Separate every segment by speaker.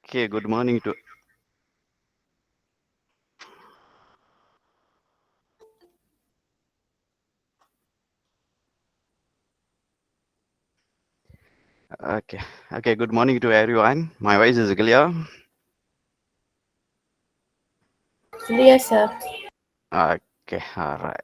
Speaker 1: Okay, good morning to okay. Okay, good morning to everyone. My voice is clear.
Speaker 2: Yes, sir.
Speaker 1: Okay, all right.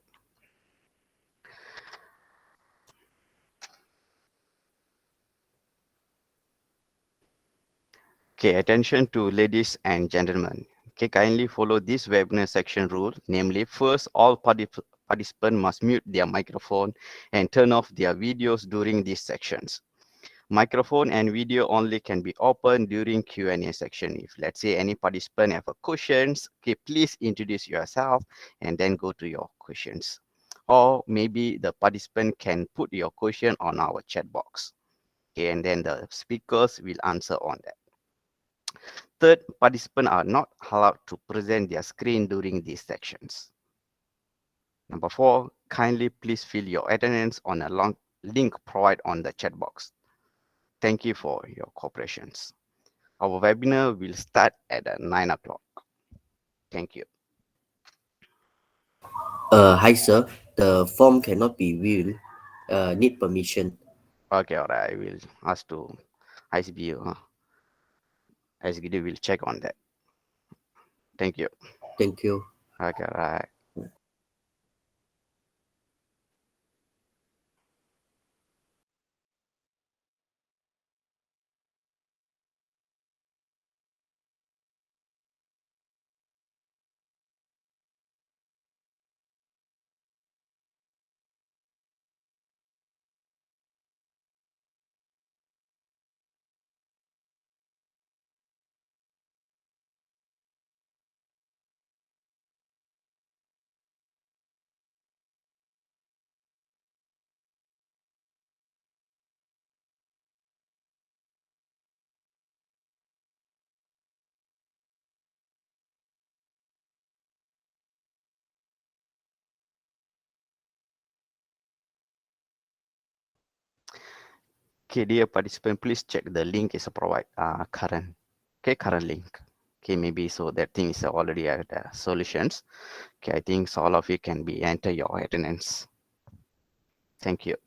Speaker 1: Okay, attention to ladies and gentlemen. Okay, kindly follow this webinar section rule. Namely, first, all participants must mute their microphone and turn off their videos during these sections. Microphone and video only can be opened during Q&A section. If let's say any participant have a questions, okay, please introduce yourself and then go to your questions. Or maybe the participant can put your question on our chat box. Okay, and then the speakers will answer on that. Third, participants are not allowed to present their screen during these sections. Number four, kindly please fill your attendance on a long link provided on the chat box. Thank you for your cooperations. Our webinar will start at 9 o'clock. Thank you.
Speaker 3: Hi sir, the form cannot be viewed. Need permission.
Speaker 1: Okay, all right. I will ask to ICBU. ICBU will check on that. Thank you.
Speaker 3: Thank you.
Speaker 1: Okay, all right. Okay, dear participant, please check the link is provide current. Okay, current link. Okay, maybe so that thing is already at solutions. Okay, I think so all of you can be enter your attendance. Thank you.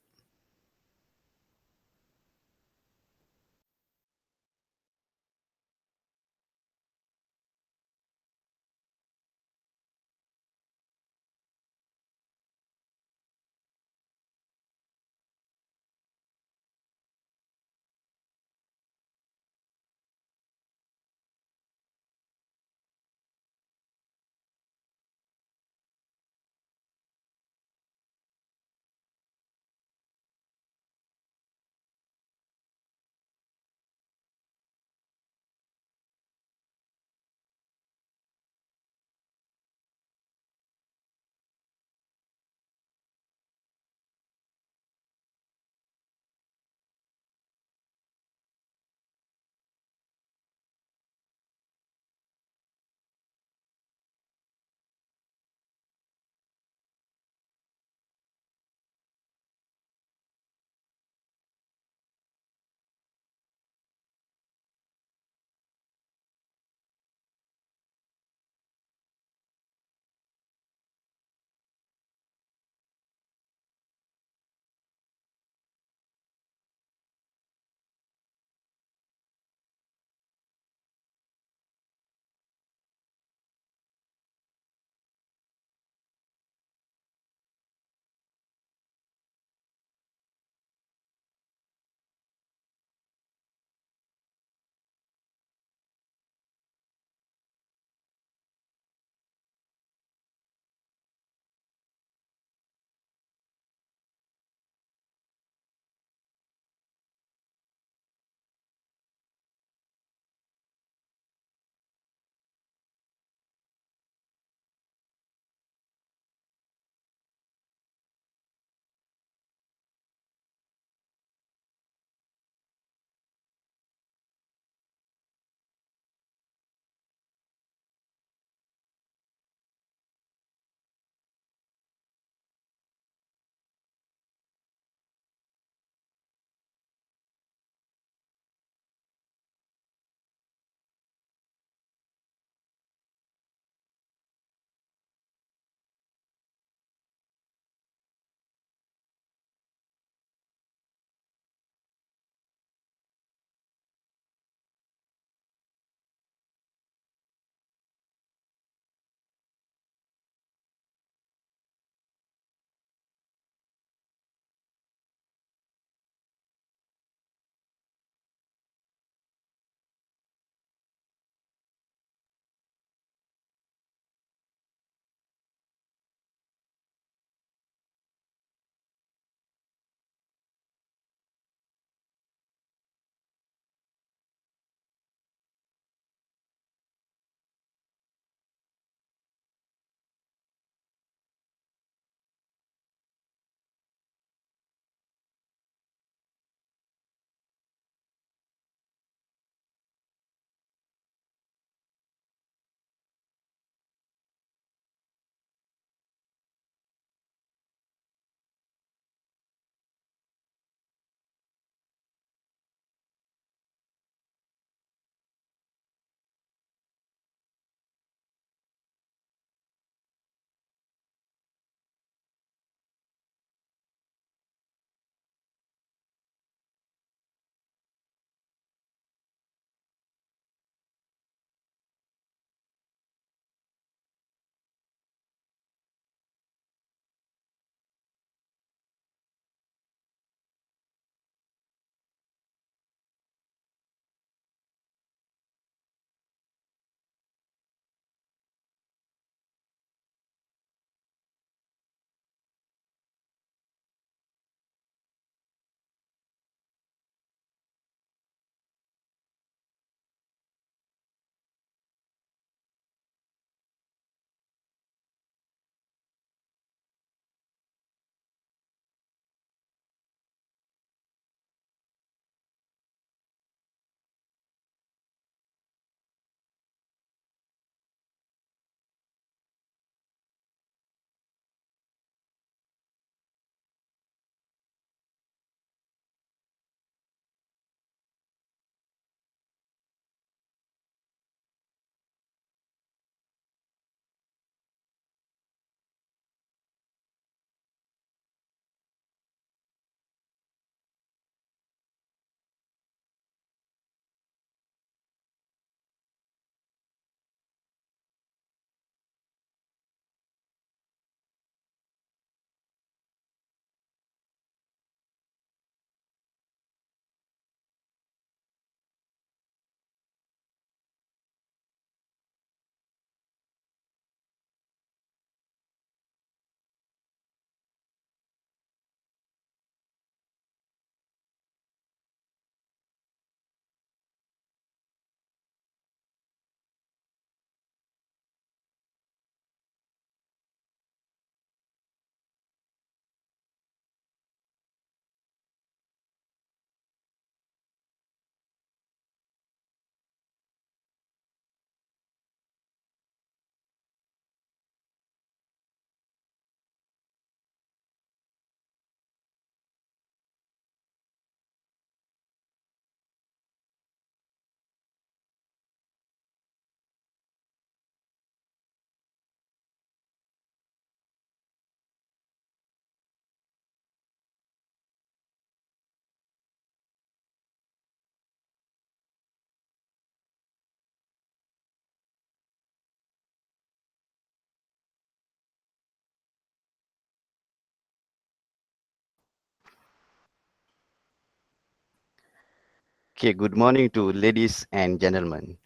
Speaker 1: Okay, good morning to ladies and gentlemen.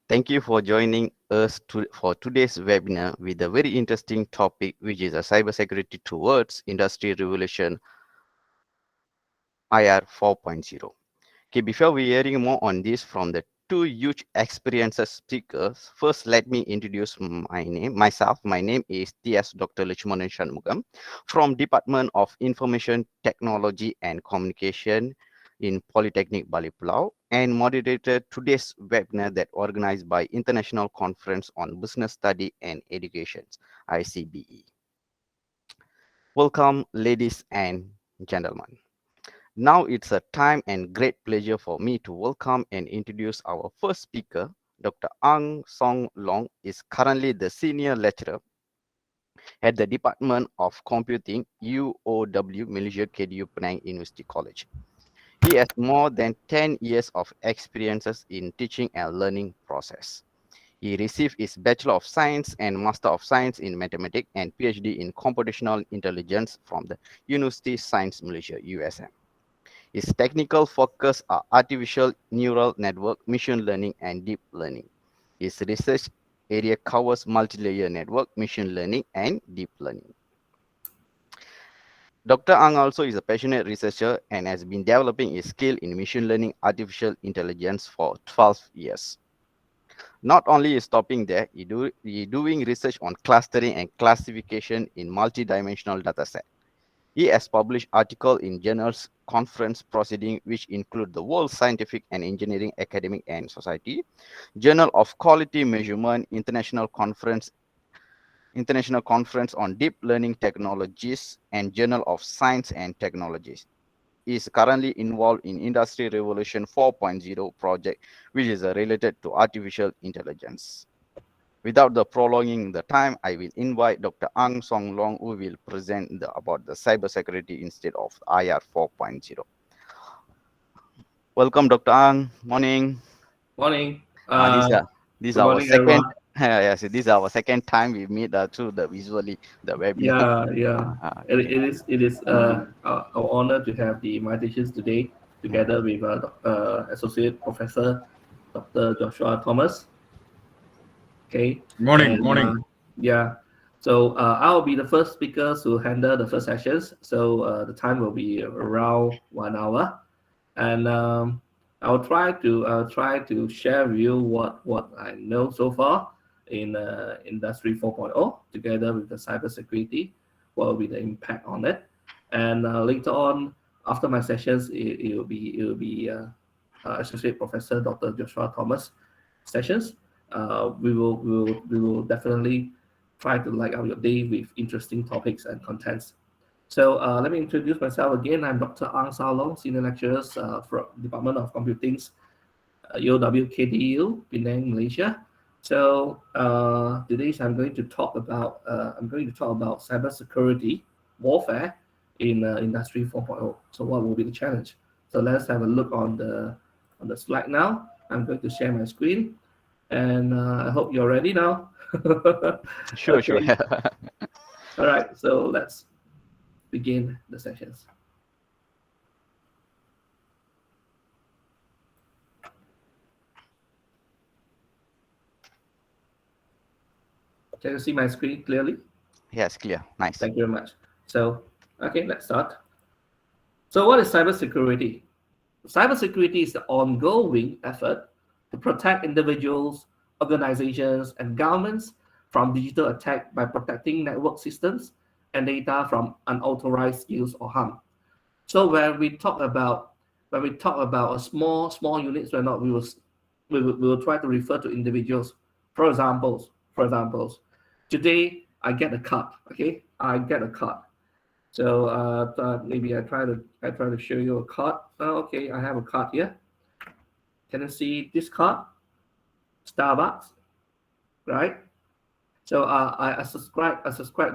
Speaker 1: Thank you for joining us for today's webinar with a very interesting topic, which is a cybersecurity towards industry revolution IR 4.0. Okay, before we hearing more on this from the two huge experiences speakers, first let me introduce myself. My name is TS Dr. Lachmanan Shanmugam from Department of Information Technology and Communication in Polytechnic Bali Pulau and moderated today's webinar that organized by International Conference on Business Study and Education, ICBE. Welcome, ladies and gentlemen. Now it's a time and great pleasure for me to welcome and introduce our first speaker. Dr. Ang Song Long is currently the senior lecturer at the Department of Computing, UOW, Malaysia KDU Penang University College. He has more than 10 years of experiences in teaching and learning process. He received his Bachelor of Science and Master of Science in Mathematics and PhD in Computational Intelligence from the University Science Malaysia, USM. His technical focus are artificial neural network, machine learning, and deep learning. His research area covers multi-layer network, machine learning, and deep learning. Dr. Ang also is a passionate researcher and has been developing his skill in machine learning artificial intelligence for 12 years. Not only is stopping there, he doing research on clustering and classification in multi-dimensional dataset. He has published articles in journals, conference proceedings, which include the World Scientific and Engineering Academic and Society, Journal of Quality Measurement, International Conference on Deep Learning Technologies, and Journal of Science and Technologies. He is currently involved in Industry Revolution 4.0 project, which is related to artificial intelligence. Without the prolonging the time, I will invite Dr. Ang Song Long, who will present about the cybersecurity instead of IR 4.0. Welcome, Dr. Ang. Morning.
Speaker 4: Morning.
Speaker 1: This is
Speaker 4: Good
Speaker 1: our
Speaker 4: morning,
Speaker 1: second.
Speaker 4: everyone.
Speaker 1: Yes, this is our second time we meet through the visually the webinar.
Speaker 4: Yeah.
Speaker 1: Okay.
Speaker 4: It is our honor to have the invitations today together with Associate Professor Dr. Joshua Thomas. Okay.
Speaker 5: Morning, morning.
Speaker 4: Yeah. So I'll be the first speaker to handle the first sessions. So the time will be around 1 hour, and I'll try to share with you what I know so far in Industry 4.0 together with the cybersecurity. What will be the impact on it? And later on, after my sessions, it will be Associate Professor Dr. Joshua Thomas sessions. We will definitely try to light up your day with interesting topics and contents. So let me introduce myself again. I'm Dr. Ang Sao Long, Senior Lecturer from Department of Computing's UOW KDU, Penang, Malaysia. So today I'm going to talk about cybersecurity warfare in Industry 4.0. So what will be the challenge? So let's have a look on the slide now. I'm going to share my screen, and I hope you're ready now.
Speaker 1: Sure.
Speaker 4: All right. So let's begin the sessions. Can you see my screen clearly?
Speaker 1: Yes, clear. Nice.
Speaker 4: Thank you very much. So, okay, let's start. So what is cybersecurity? Cybersecurity is the ongoing effort to protect individuals, organizations, and governments from digital attack by protecting network systems and data from unauthorized use or harm. So when we talk about a small units, we will try to refer to individuals. For examples, today I get a card. Okay, I get a card. So maybe I try to show you a card. Okay, I have a card here. Can you see this card? Starbucks, right? So I subscribe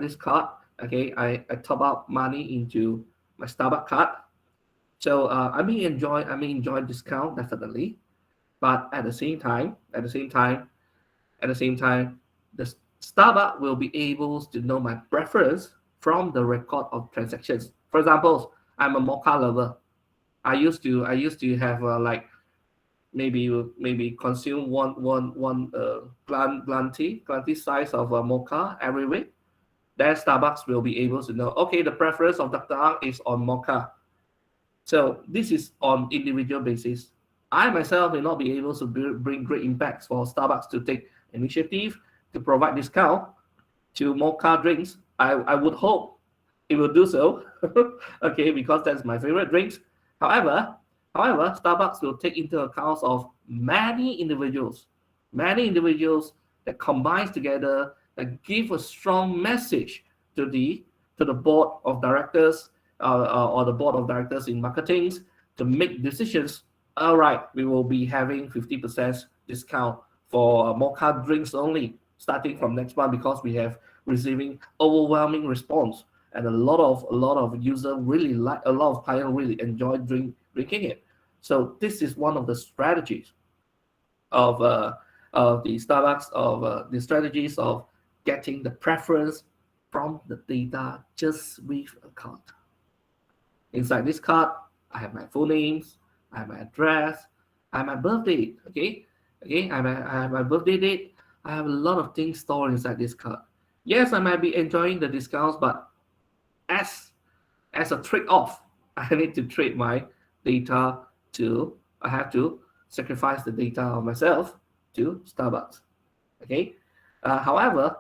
Speaker 4: this card. Okay, I top up money into my Starbucks card. So I may enjoy discount definitely, but at the same time, the Starbucks will be able to know my preference from the record of transactions. For example, I'm a mocha lover. I used to have like maybe consume one glanty size of a mocha every week, then Starbucks will be able to know, okay, the preference of Dr. Ang is on mocha. So this is on individual basis. I myself may not be able to bring great impacts for Starbucks to take initiative to provide discount to mocha drinks. I would hope it will do so, okay, because that's my favorite drinks. However, Starbucks will take into account of many individuals that combines together, that give a strong message to the board of directors or the board of directors in marketing to make decisions. All right, we will be having 50% discount for mocha drinks only starting from next month, because we have receiving overwhelming response, and a lot of users really like, a lot of clients really enjoy drinking it. So this is one of the strategies of the Starbucks, of the strategies of getting the preference from the data just with a card. Inside this card, I have my full names, I have my address, I have my birth date. Okay, I have my birthday date. I have a lot of things stored inside this card. Yes, I might be enjoying the discounts, but as a trade-off, I need to trade my data to. I have to sacrifice the data of myself to Starbucks. Okay. However,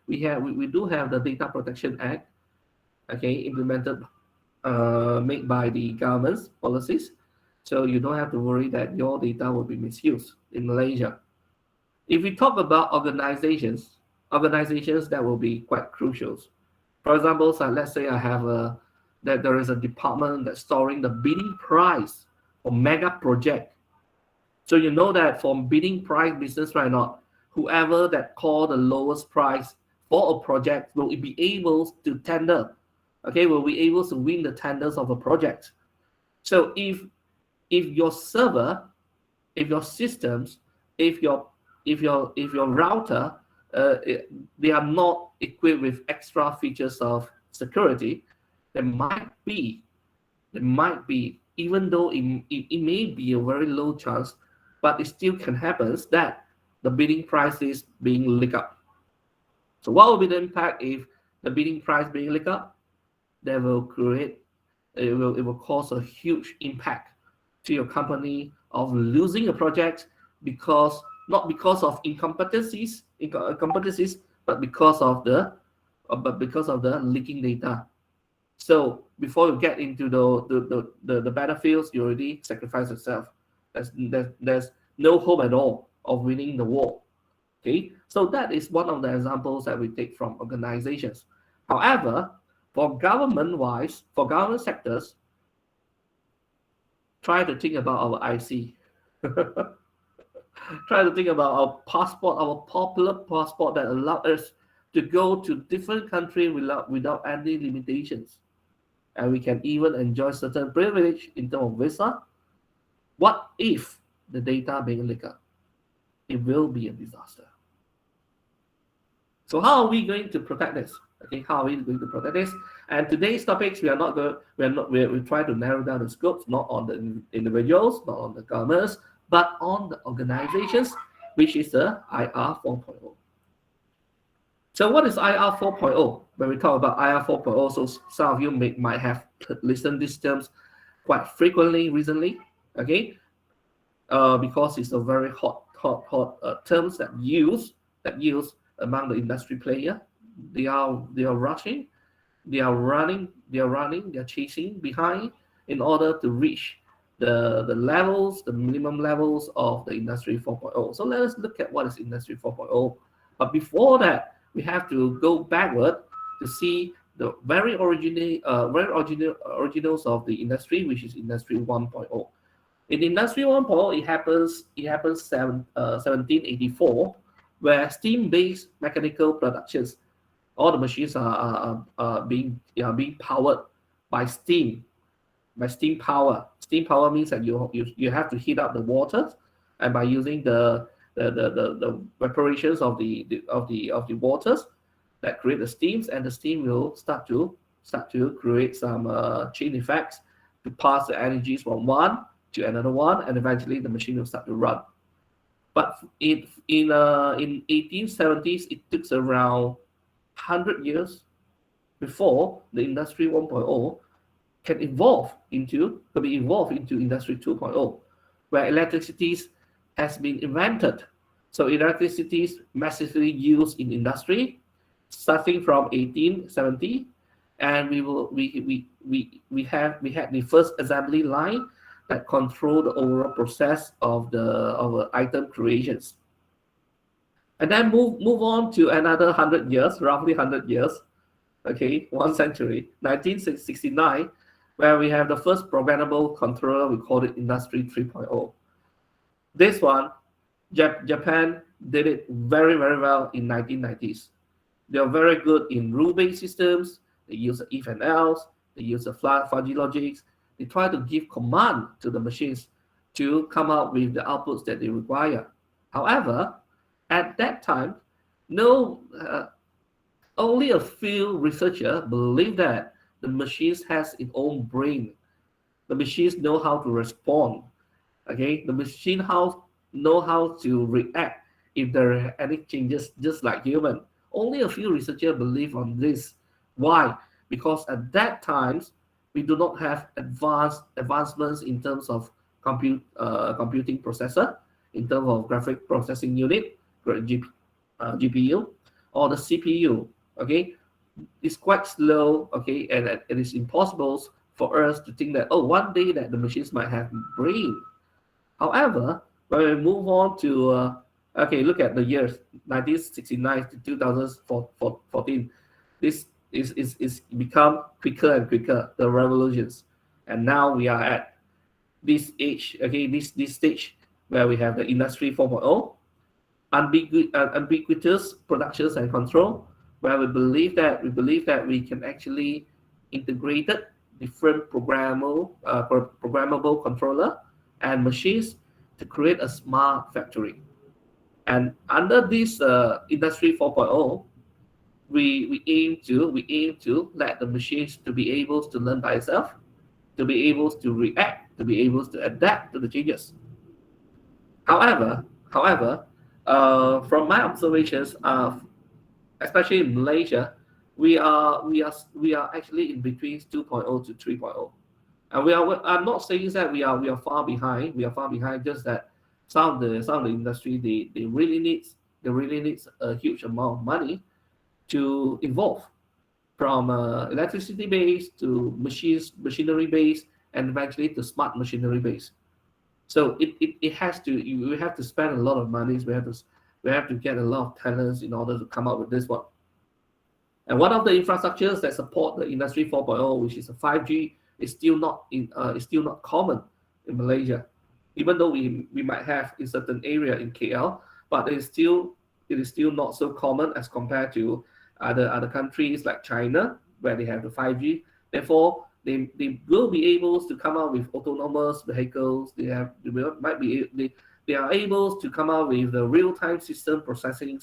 Speaker 4: we do have the Data Protection Act. Okay, implemented, made by the government's policies, so you don't have to worry that your data will be misused in Malaysia. If we talk about organizations that will be quite crucial. For example, so let's say I have that there is a department that's storing the bidding price for mega project. So you know that for bidding price business right now, whoever that call the lowest price for a project will be able to tender. Okay, will be able to win the tenders of a project. So if your server, if your systems, if your router, they are not equipped with extra features of security, there might be, even though it may be a very low chance, but it still can happen that the bidding price is being leaked up. So what will be the impact if the bidding price being leaked up? That will create, it will cause a huge impact to your company of losing a project, because not because of incompetencies, but because of the leaking data. So before you get into the battlefields, you already sacrifice yourself. There's no hope at all of winning the war. Okay, so that is one of the examples that we take from organizations. However, for government sectors, try to think about our IC. Try to think about our passport, our popular passport that allowed us to go to different countries without any limitations. And we can even enjoy certain privilege in terms of visa. What if the data being leaked? It will be a disaster. So how are we going to protect this? Okay, how are we going to protect this? And today's topics, we try to narrow down the scopes, not on the individuals, not on the governments, but on the organizations, which is the IR 4.0. So what is IR 4.0? When we talk about IR 4.0, so some of you might have listened these terms quite frequently recently, okay? Because it's a very hot terms that use among the industry player. They are rushing, they are running, they're chasing behind in order to reach the levels, the minimum levels of the Industry 4.0. So let us look at what is Industry 4.0. But before that, we have to go backward to see the very originals of the industry, which is Industry 1.0. In Industry 1.0, it happens 1784, where steam-based mechanical productions, all the machines are being powered by steam. By steam power. Steam power means that you have to heat up the water, and by using the evaporations of the waters that create the steams, and the steam will start to create some chain effects to pass the energies from one to another one, and eventually the machine will start to run. But in 1870s, it took around 100 years before the Industry 1.0 can be evolved into Industry 2.0, where electricity has been invented. So electricity is massively used in industry, starting from 1870, and we had the first assembly line that control the overall process of the item creations. And then move on to another 100 years, roughly 100 years, okay, 1 century, 1969, where we have the first programmable controller. We call it Industry 3.0. This one, Japan did it very, very well in 1990s. They are very good in rule-based systems. They use if and else. They use the fuzzy logics. They try to give command to the machines to come up with the outputs that they require. However, at that time, only a few researchers believe that the machines has its own brain. The machines know how to respond. Okay, the machine know how to react if there are any changes, just like human. Only a few researchers believe on this. Why? Because at that times we do not have advancements in terms of computing processor, in terms of graphic processing unit, GPU, or the CPU. Okay, it's quite slow. Okay, and it is impossible for us to think that one day that the machines might have brain. However, when we move on to look at the years 1969 to 2014. This is become quicker and quicker, the revolutions, and now we are at this age. Okay, this stage where we have the Industry 4.0, ubiquitous productions and control, where we believe that we can actually integrate different programmable controller and machines to create a smart factory. And under this Industry 4.0, we aim to let the machines to be able to learn by itself, to be able to react, to be able to adapt to the changes. However, from my observations, especially in Malaysia, we are actually in between 2.0 to 3.0. And I'm not saying that we are far behind. We are far behind. Just that some of the industry they really needs a huge amount of money to evolve from electricity based to machinery based, and eventually to smart machinery based. So it has to, we have to spend a lot of money. We have to get a lot of talents in order to come up with this one. And one of the infrastructures that support the Industry 4.0, which is a 5G, is still not common in Malaysia, even though we might have in certain area in KL, but it is still not so common as compared to other countries like China, where they have the 5G. Therefore, they will be able to come out with autonomous vehicles. They are able to come out with the real-time system processing,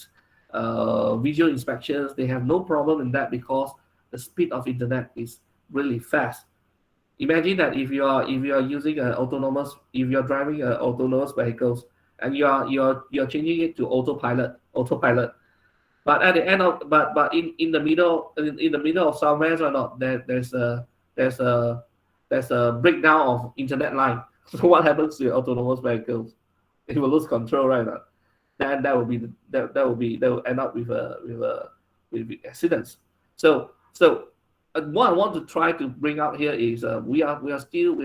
Speaker 4: visual inspections. They have no problem in that because the speed of internet is really fast. Imagine that if you are using an autonomous, if you're driving an autonomous vehicles and you're changing it to autopilot, but at the end of but in the middle of somewhere or not, there's a breakdown of internet line. So what happens to your autonomous vehicles? It will lose control, right? Then that will end up with accidents. So what I want to try to bring out here is we are still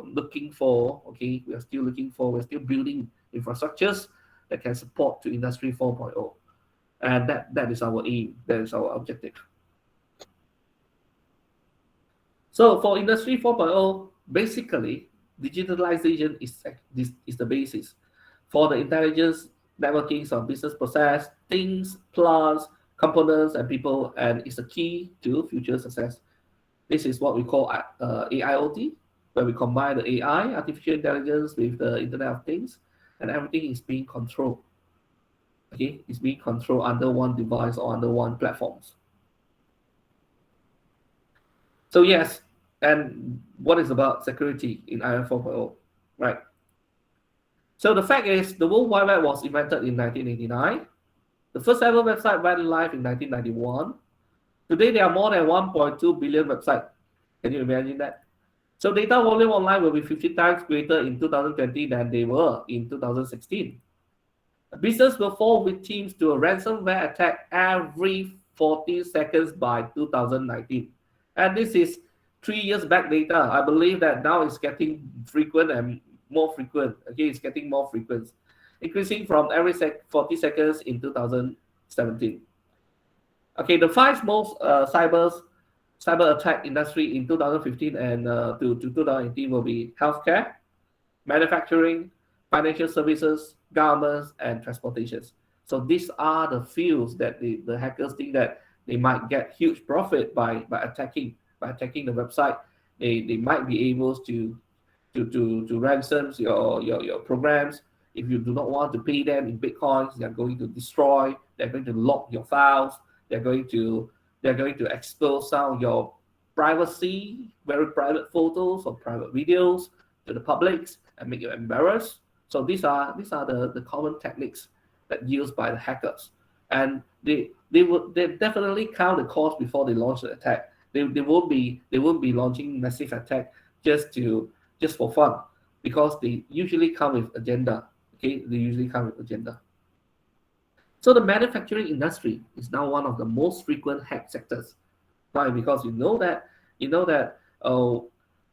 Speaker 4: looking for, we're still building infrastructures that can support to Industry 4.0, and that is our aim, that is our objective. So for Industry 4.0, basically digitalization is the basis for the intelligence networking of business process, things, plants, components, and people, and it's a key to future success. This is what we call AIoT, where we combine the AI, artificial intelligence, with the Internet of Things, and everything is being controlled. Okay, it's being controlled under one device or under one platforms. So yes, and what is about security in IoT 4.0? right? So the fact is, the World Wide Web was invented in 1989. The first ever website went live in 1991. Today, there are more than 1.2 billion websites. Can you imagine that? So data volume online will be 50 times greater in 2020 than they were in 2016. A business will fall victims to a ransomware attack every 40 seconds by 2019. And this is 3 years back data. I believe that now it's getting frequent and more frequent. Okay, it's getting more frequent, increasing from every 40 seconds in 2017. Okay, the five most cyber attack industry in 2015 and to 2018 will be healthcare, manufacturing, financial services, governments, and transportations. So these are the fields that the hackers think that they might get huge profit by attacking the website. They might be able to ransom your programs. If you do not want to pay them in bitcoins, they're going to destroy. They're going to lock your files. They're going to expose some of your privacy, very private photos or private videos to the public and make you embarrassed. So these are the common techniques that used by the hackers, and they definitely count the cost before they launch the attack. They won't be launching massive attack just for fun, because they usually come with agenda. Okay, they usually come with agenda. So the manufacturing industry is now one of the most frequent hack sectors. Why? Because you know that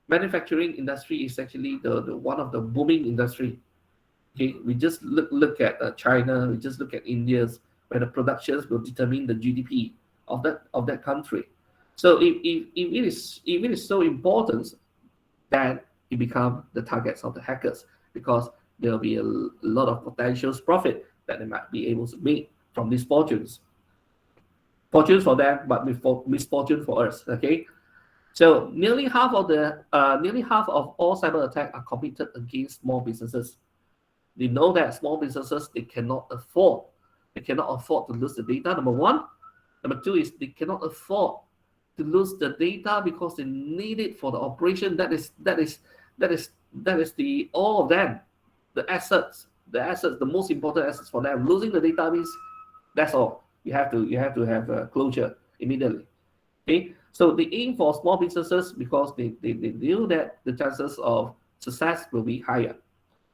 Speaker 4: manufacturing industry is actually the one of the booming industry. Okay, we just look at China, we just look at India's, where the productions will determine the GDP of that country. So if it is so important, that it become the targets of the hackers, because there will be a lot of potential profit that they might be able to make from these fortunes. Fortunes for them, but misfortune for us. Okay, so nearly half of all cyber attacks are committed against small businesses. They know that small businesses, they cannot afford to lose the data. Number one. Number two is they cannot afford to lose the data because they need it for the operation. That is the all of them, the assets, the most important assets for them. Losing the data means that's all. You have to have a closure immediately. Okay, so they aim for small businesses because they knew that the chances of success will be higher.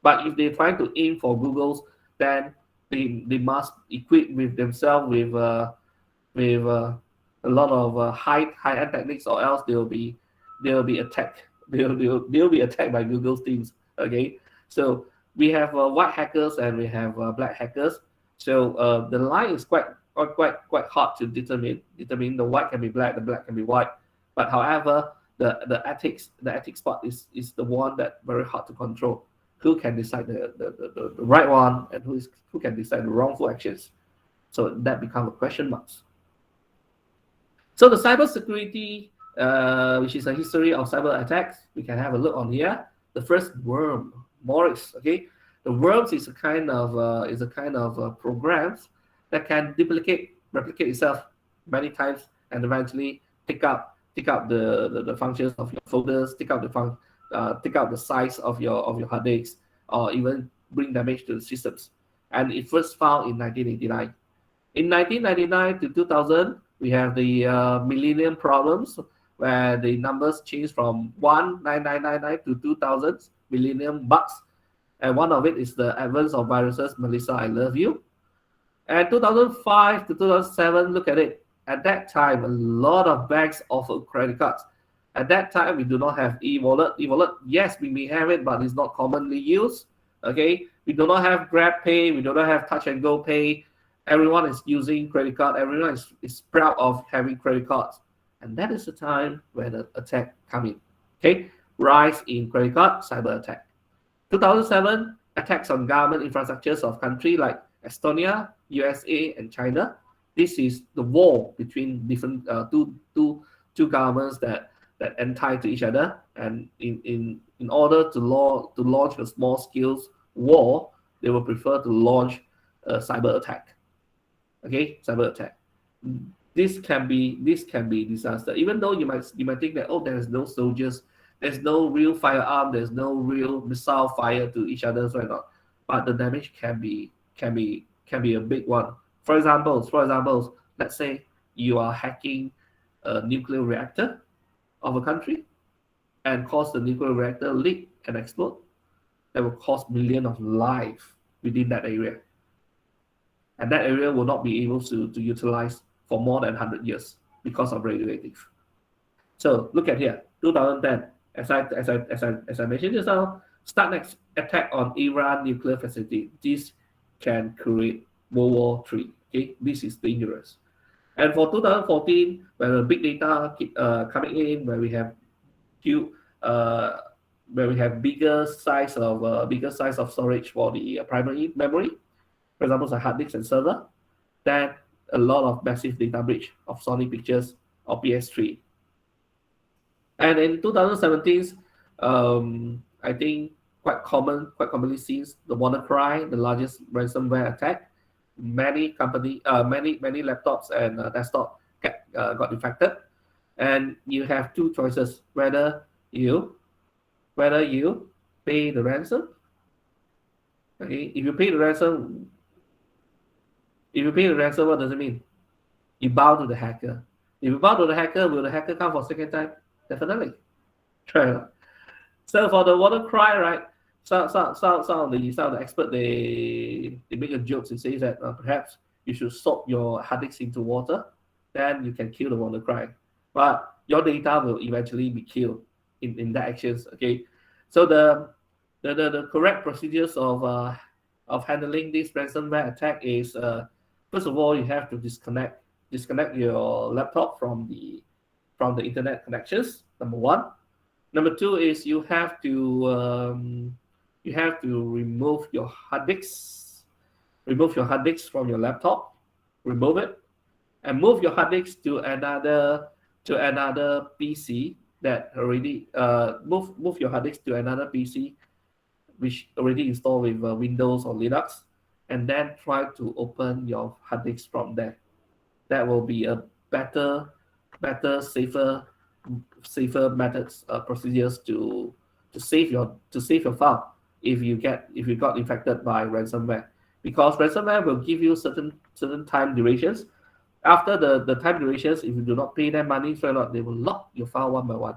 Speaker 4: But if they try to aim for Google's, then they must equip with themselves with a lot of high-end techniques, or else they will be attacked. They'll be attacked by Google's teams. Okay, so we have white hackers and we have black hackers. So the line is quite hard to determine. The white can be black, the black can be white. But however, the ethics part is the one that very hard to control. Who can decide the right one, and who can decide the wrongful actions? So that becomes a question mark. So the cybersecurity, which is a history of cyber attacks, we can have a look on here. The first worm, Morris. Okay, the worms is a kind of programs that can replicate itself many times and eventually pick up the functions of your folders, take out the size of your hard disks, or even bring damage to the systems. And it first found in 1989. In 1999 to 2000, we have the millennium problems, where the numbers changed from 19999 to 2000 millennium bugs. And one of it is the advance of viruses, Melissa, I love you. And 2005 to 2007, look at it. At that time, a lot of banks offered credit cards. At that time, we do not have e-wallet. E-wallet, yes, we may have it, but it's not commonly used. Okay, we do not have Grab Pay. We do not have Touch and Go Pay. Everyone is using credit card. Everyone is proud of having credit cards. And that is the time where the attack come in. Okay, rise in credit card cyber attack. 2007, attacks on government infrastructures of countries like Estonia, USA, and China. This is the war between different two governments that entitled to each other, and in order to launch a small scale war, they will prefer to launch a cyber attack. Okay, cyber attack. This can be disaster. Even though you might think that, oh, there is no soldiers There's no real firearm. There's no real missile fire to each other, so not. But the damage can be a big one. For example, let's say you are hacking a nuclear reactor of a country and cause the nuclear reactor leak and explode. That will cost millions of lives within that area. And that area will not be able to utilize for more than 100 years because of radioactive. So look at here, 2010, as I mentioned just now, Stuxnet attack on Iran nuclear facility. This can create World War III. Okay, this is dangerous. And for 2014, when the big data keep coming in, where we have bigger size of storage for the primary memory, for example, the hard disk and server, then a lot of massive data breach of Sony Pictures or PS3. And in 2017, I think quite commonly seen the WannaCry, the largest ransomware attack. Many laptops and desktop got infected, and you have two choices: whether you pay the ransom. Okay, if you pay the ransom, what does it mean? You bow to the hacker. If you bow to the hacker, will the hacker come for a second time? Definitely. Try. So for the WannaCry, right? Some of the experts they make a joke and say that perhaps you should soak your hard disk into water, then you can kill the WannaCry. But your data will eventually be killed in that actions. Okay. So the correct procedures of handling this ransomware attack is first of all, you have to disconnect your laptop from the internet connections. Number one. Number two is you have to remove your hard disk. Remove your hard disk from your laptop. Remove it, and move your hard disk to another PC that already move your hard disk to another PC which already installed with Windows or Linux, and then try to open your hard disk from there. That will be a better, safer methods, procedures to save your file if you got infected by ransomware, because ransomware will give you certain time durations. After the time durations, if you do not pay them money, so not, they will lock your file one by one.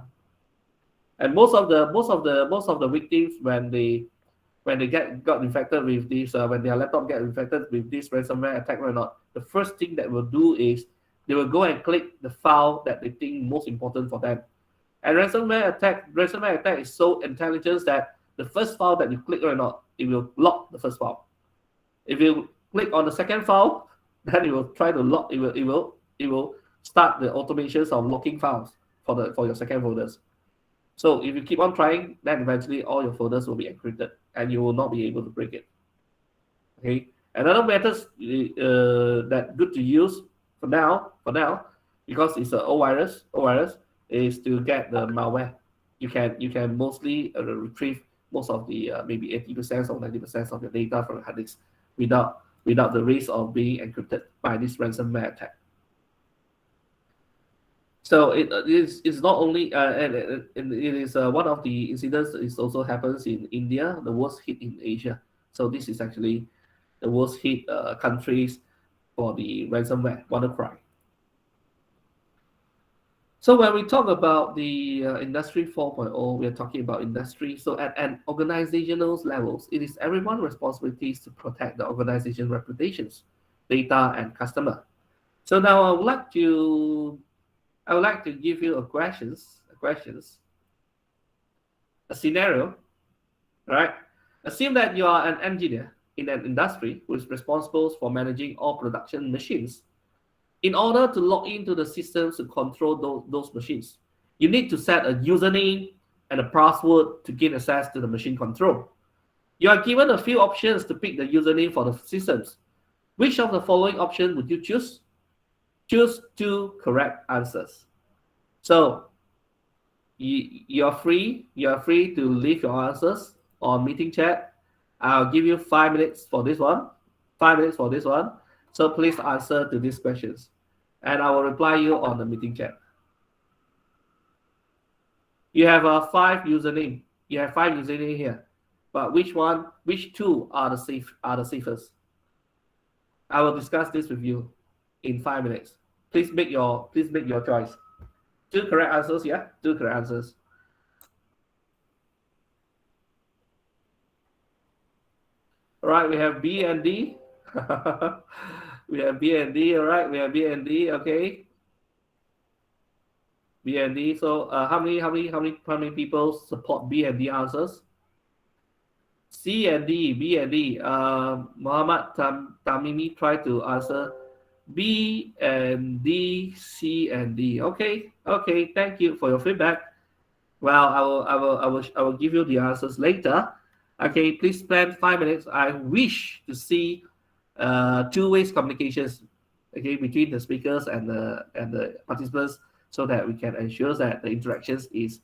Speaker 4: And most of the victims, when they got infected with this, when their laptop get infected with this ransomware attack or not, the first thing that will do is they will go and click the file that they think most important for them. And ransomware attack is so intelligent that the first file that you click or not, it will lock the first file. If you click on the second file, then it will try to lock. It will start the automations of locking files for your second folders. So if you keep on trying, then eventually all your folders will be encrypted, and you will not be able to break it. Okay. Another method that good to use for now, because it's an O virus, is to get the malware. You can mostly retrieve most of the maybe 80% or 90% of your data from the hard disk without the risk of being encrypted by this ransomware attack. So it's not only and it is one of the incidents. It also happens in India, the worst hit in Asia. So this is actually the worst hit countries for the ransomware WannaCry. So when we talk about the Industry 4.0, we are talking about industry. So at an organizational levels, it is everyone's responsibility to protect the organization reputations, data, and customer. So now I would like to give you a scenario, right? Assume that you are an engineer in an industry who is responsible for managing all production machines. In order to log into the systems to control those machines, you need to set a username and a password to gain access to the machine control. You are given a few options to pick the username for the systems. Which of the following options would you choose? Choose two correct answers. So you're free to leave your answers on meeting chat. I'll give you 5 minutes for this one. 5 minutes for this one. So please answer to these questions, and I will reply you on the meeting chat. You have 5 username. You have 5 username here, but which two are the safest? I will discuss this with you in 5 minutes. Please make your choice. 2 correct answers, yeah? 2 correct answers. All right, we have B and D. We have B and D, all right? We have B and D, okay? B and D. So how many people support B and D answers? C and D, B and D. Muhammad Tamimi tried to answer B and D, C and D. Okay, okay. Thank you for your feedback. Well, I will give you the answers later. Okay, please spend 5 minutes. I wish to see two-way communications, okay, between the speakers and the participants, so that we can ensure that the interactions is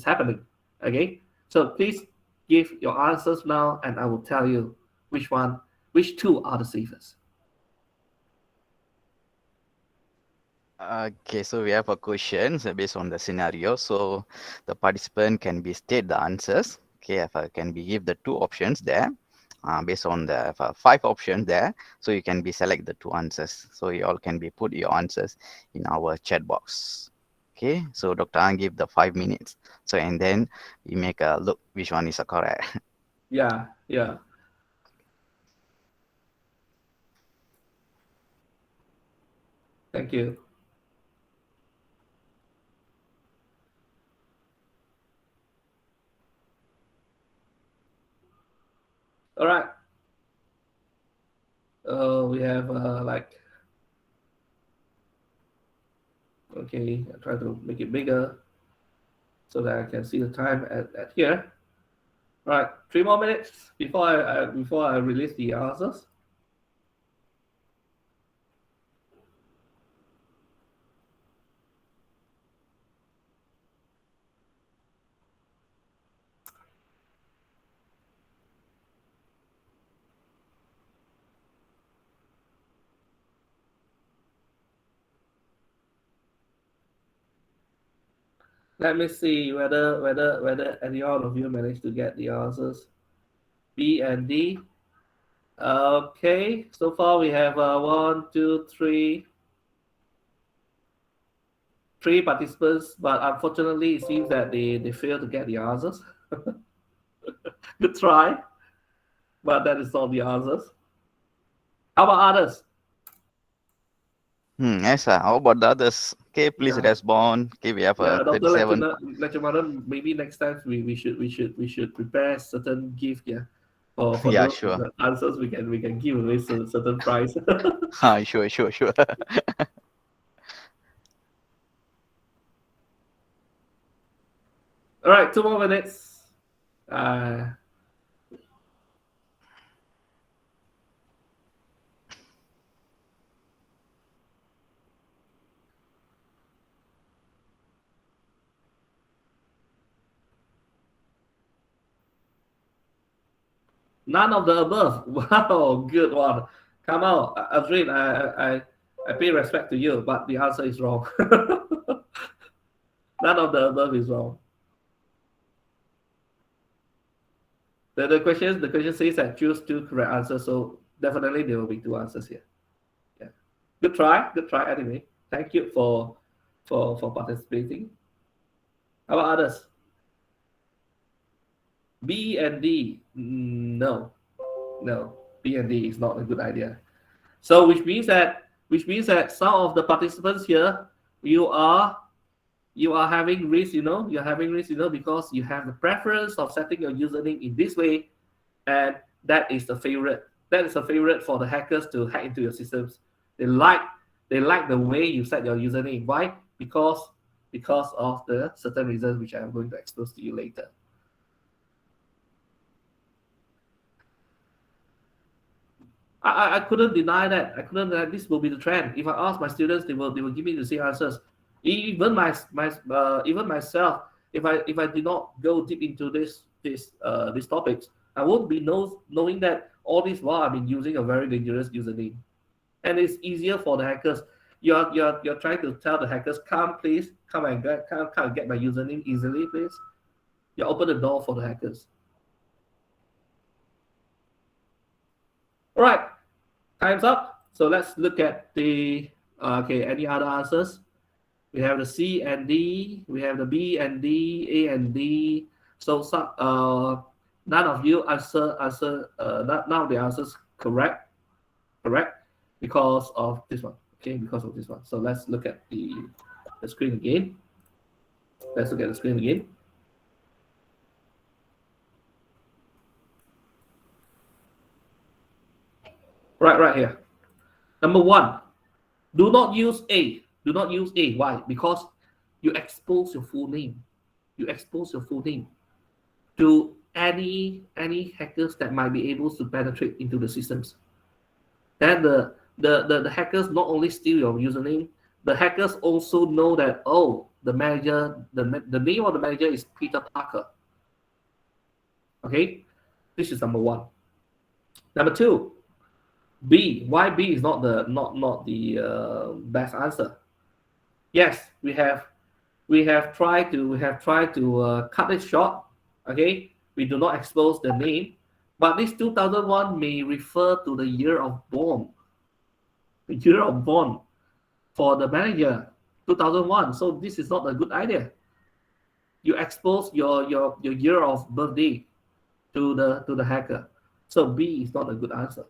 Speaker 4: happening. Okay, so please give your answers now, and I will tell you which two are the safest.
Speaker 1: Okay, so we have a question based on the scenario. So the participant can be state the answers. Okay, if I can be give the 2 options there. Based on the 5 options there, so you can be select the 2 answers. So you all can be put your answers in our chat box. Okay, so Dr. Ang give the 5 minutes. So and then we make a look which one is correct.
Speaker 4: Yeah, yeah. Thank you. All right. We have okay, I try to make it bigger so that I can see the time at here. All right, 3 more minutes before I release the answers. Let me see whether any of you managed to get the answers. B and D. Okay, so far we have 1, 2, 3 participants, but unfortunately it seems that they failed to get the answers. Good try, but that is not the answers. How about others?
Speaker 1: Yes, sir. How about the others? Okay, please
Speaker 4: Yeah.
Speaker 1: respond. Okay, we have
Speaker 4: Yeah, Dr.
Speaker 1: 37.
Speaker 4: Lecturer, maybe next time we should prepare certain gift, yeah, for
Speaker 1: Yeah,
Speaker 4: those
Speaker 1: sure.
Speaker 4: the answers we can give away certain prize.
Speaker 1: Sure, sure, sure.
Speaker 4: All right, 2 more minutes. None of the above. Wow, good one. Come on, Azrin, I pay respect to you, but the answer is wrong. None of the above is wrong. The question says that choose 2 correct answers, so definitely there will be 2 answers here. Yeah. Good try anyway. Thank you for participating. How about others? B and D. No. B and D is not a good idea. So which means that some of the participants here, you are having risk, you're having risk, because you have the preference of setting your username in this way, and that is a favorite for the hackers to hack into your systems. They like the way you set your username. Why? Because of the certain reasons which I am going to expose to you later. I couldn't deny that. I couldn't deny this will be the trend. If I ask my students, they will give me the same answers. Even myself, if I did not go deep into these topics, I won't be knowing that all this while I've been using a very dangerous username, and it's easier for the hackers. You're trying to tell the hackers, come please, come and get my username easily, please. You open the door for the hackers. All right, time's up. So let's look at the any other answers? We have the C and D, we have the B and D, A and D. So none of you answer none of the answers correct because of this one. Okay, because of this one. So let's look at the screen again. Let's look at the screen again. Right here. Number 1, do not use A. Do not use A. Why? Because you expose your full name. You expose your full name to any hackers that might be able to penetrate into the systems. Then the hackers not only steal your username, the hackers also know that, oh, the manager, the name of the manager is Peter Parker. Okay, this is number 1. Number 2, B. Why B is not the best answer? Yes, we have tried to cut it short. Okay, we do not expose the name, but this 2001 may refer to the year of born. The year of born for the manager, 2001. So this is not a good idea. You expose your year of birthday to the hacker. So B is not a good answer.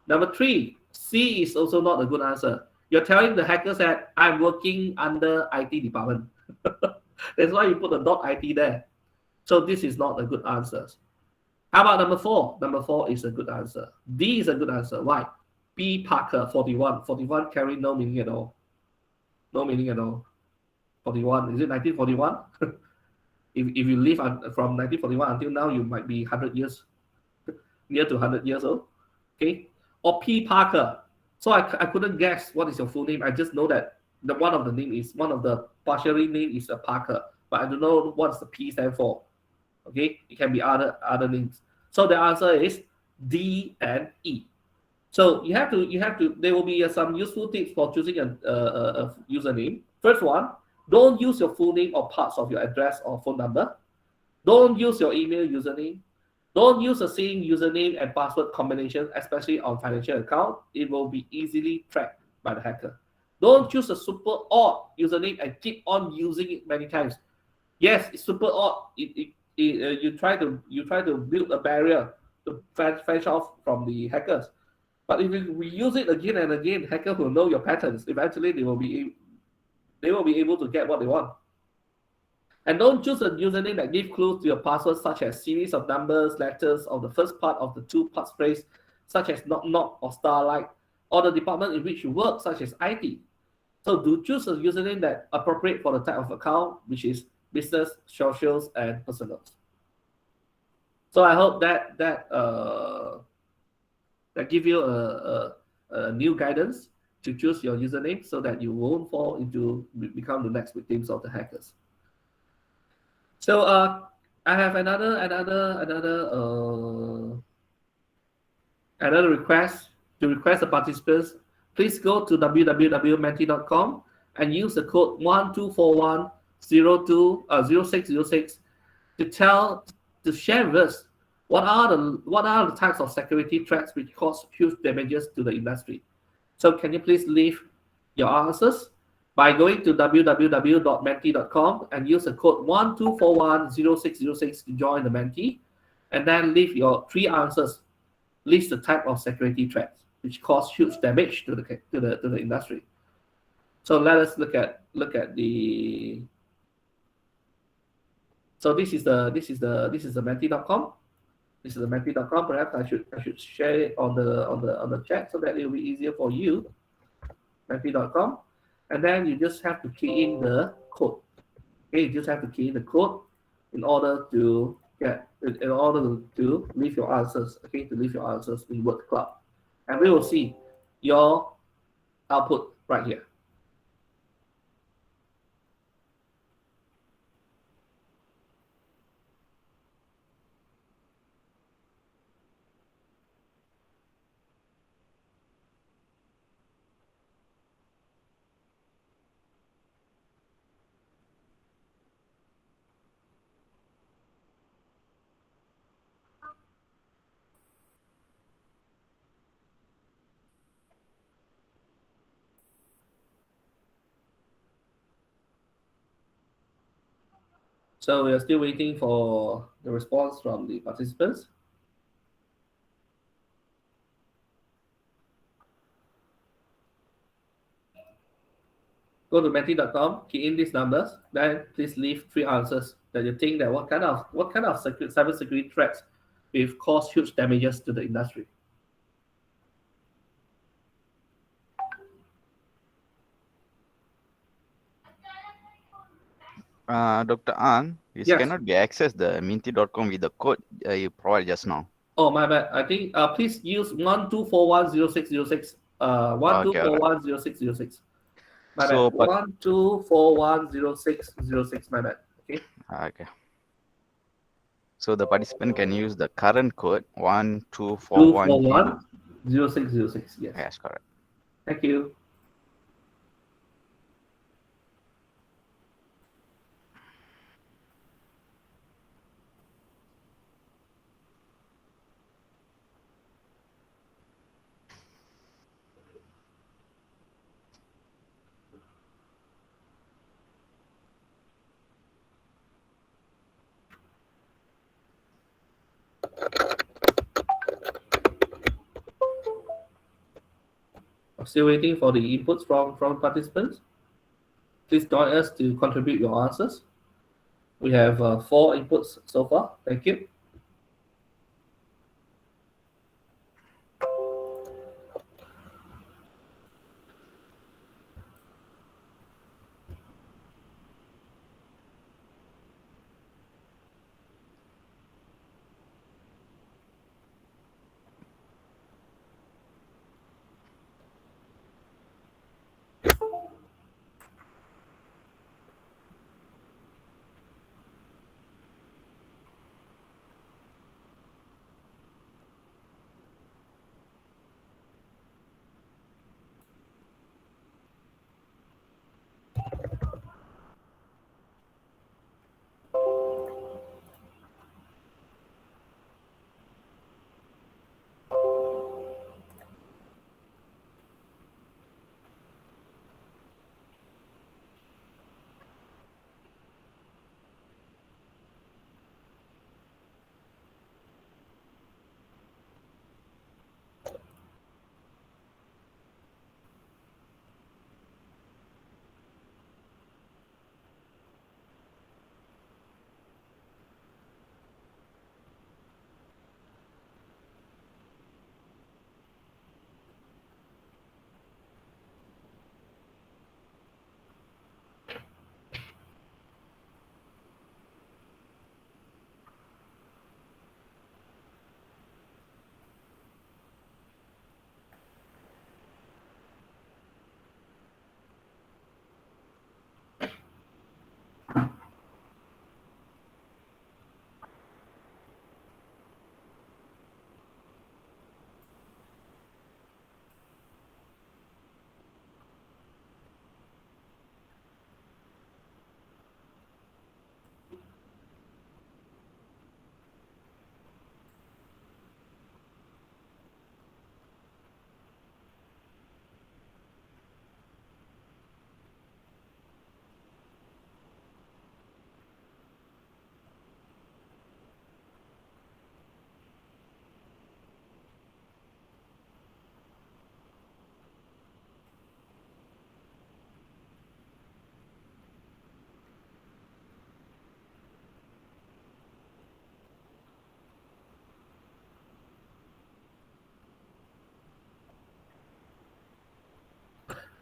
Speaker 4: Number 3, C is also not a good answer. You're telling the hackers that I'm working under IT department. That's why you put the .it there. So this is not a good answer. How about number 4? Number 4 is a good answer. D is a good answer. Why? P Parker 41. 41 carry no meaning at all. No meaning at all. 41. Is it 1941? if you live from 1941 until now, you might be 100 years, near to 100 years old. Okay. Or P Parker. So I couldn't guess what is your full name. I just know that one of the partially name is a Parker, but I don't know what's the P stand for. Okay, it can be other names. So the answer is D and E. So you have to. There will be some useful tips for choosing a username. First one, don't use your full name or parts of your address or phone number. Don't use your email username. Don't use the same username and password combination, especially on financial account. It will be easily tracked by the hacker. Don't choose a super odd username and keep on using it many times. Yes, it's super odd. You try to build a barrier to fetch off from the hackers. But if we use it again and again, hackers will know your patterns. Eventually, they will be able to get what they want. And don't choose a username that gives clues to your password, such as series of numbers, letters, or the first part of the two-part phrase, such as knock or starlight, or the department in which you work, such as IT. So do choose a username that appropriate for the type of account, which is business, socials, and personals. So I hope that give you a new guidance to choose your username so that you won't fall into become the next victims of the hackers. So I have another request. To request the participants, please go to www.menti.com and use the code 1241020606 to share with us what are the types of security threats which cause huge damages to the industry. So can you please leave your answers by going to www.menti.com and use the code 12410606 to join the Menti, and then leave your 3 answers. List the type of security threats which cause huge damage to the industry. So let us look at the. So this is the Menti.com. This is the Menti.com. Perhaps I should share it on the chat so that it will be easier for you. Menti.com. And then you just have to key in the code. Okay, you just have to key in the code in order to leave your answers. Okay, to leave your answers in word cloud, and we will see your output right here. So we are still waiting for the response from the participants. Go to menti.com, key in these numbers, then please leave 3 answers that you think that what kind of cybersecurity threats will cause huge damages to the industry.
Speaker 1: Dr. An, this
Speaker 4: Yes.
Speaker 1: cannot be accessed the minty.com with the code you provided just now.
Speaker 4: Oh, my bad. I think please use 12410606.
Speaker 1: Okay, alright.
Speaker 4: 12410606. My
Speaker 1: So,
Speaker 4: bad. 12410606. My bad. Okay.
Speaker 1: okay. So the participant can use the current code 1241G.
Speaker 4: 2410606. Yes.
Speaker 1: Yes, correct.
Speaker 4: Thank you. I'm still waiting for the inputs from participants. Please join us to contribute your answers. We have 4 inputs so far. Thank you.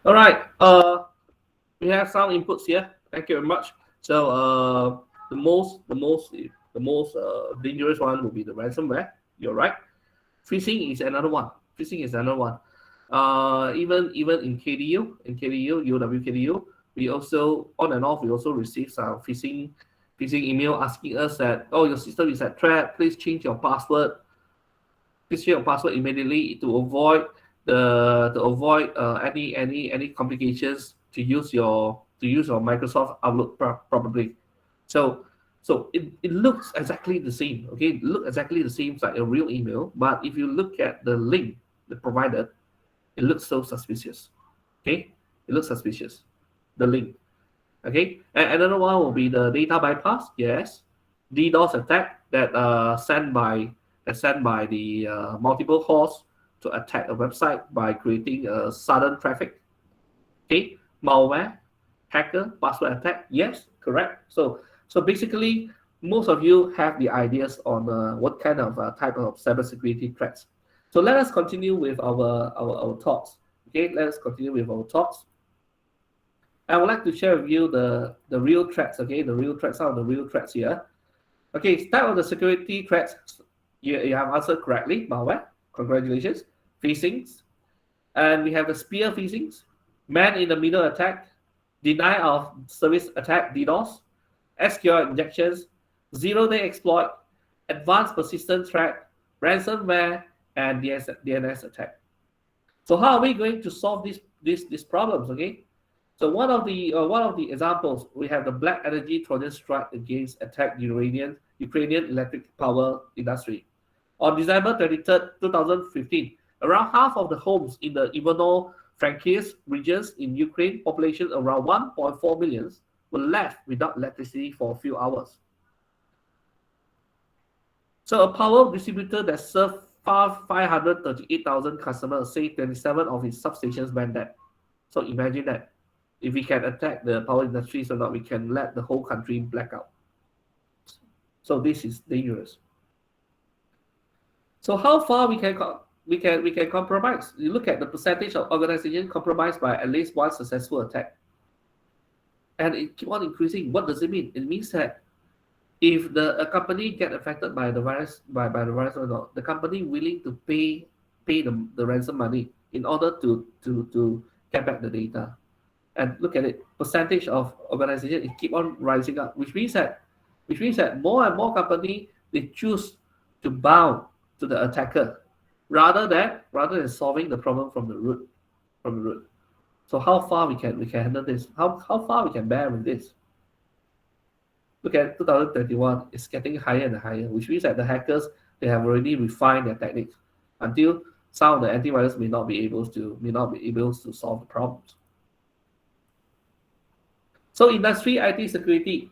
Speaker 4: All right. We have some inputs here. Thank you very much. So the most dangerous one will be the ransomware. You're right. Phishing is another one. Even in KDU, UW we also on and off we also receive some phishing email asking us that, oh, your system is at threat. Please change your password. Please change your password immediately to avoid any complications to use your Microsoft Outlook probably. So it looks exactly the same. Okay, it looks exactly the same like a real email, but if you look at the link they provided, it looks so suspicious. Okay, it looks suspicious. The link. Okay, and another one will be the data bypass. Yes, DDoS attack that sent by the multiple hosts to attack a website by creating a sudden traffic. Okay, malware, hacker, password attack. Yes, correct. So basically, most of you have the ideas on what kind of type of cybersecurity threats. So let us continue with our talks. Okay, let us continue with our talks. I would like to share with you the real threats. Okay, the real threats, some of the real threats here. Okay, start with the security threats. You have answered correctly. Malware, congratulations. Phishing, and we have the spear phishing, man in the middle attack, deny of service attack (DDoS), SQL injections, zero-day exploit, advanced persistent threat, ransomware, and DNS attack. So how are we going to solve these problems? Okay, so one of the examples, we have the Black Energy Trojan strike against attack Ukrainian electric power industry. On December 23rd, 2015, around half of the homes in the Ivano-Frankivsk regions in Ukraine, population around 1.4 million, were left without electricity for a few hours. So a power distributor that served 538,000 customers say 27 of its substations went dead. So imagine that. If we can attack the power industries or not, we can let the whole country black out. So this is dangerous. So how far we can compromise? You look at the percentage of organizations compromised by at least one successful attack, and it keeps on increasing. What does it mean? It means that if a company get affected by the virus the virus or not, the company willing to pay the ransom money in order to get back the data. And look at it, percentage of organizations, it keep on rising up, which means that more and more company, they choose to bow to the attacker rather than solving the problem from the root. So how far we can handle this? How far we can bear with this? Look at 2021, it's getting higher and higher, which means that the hackers, they have already refined their techniques until some of the antivirus may not be able to solve the problems. So industry IT security,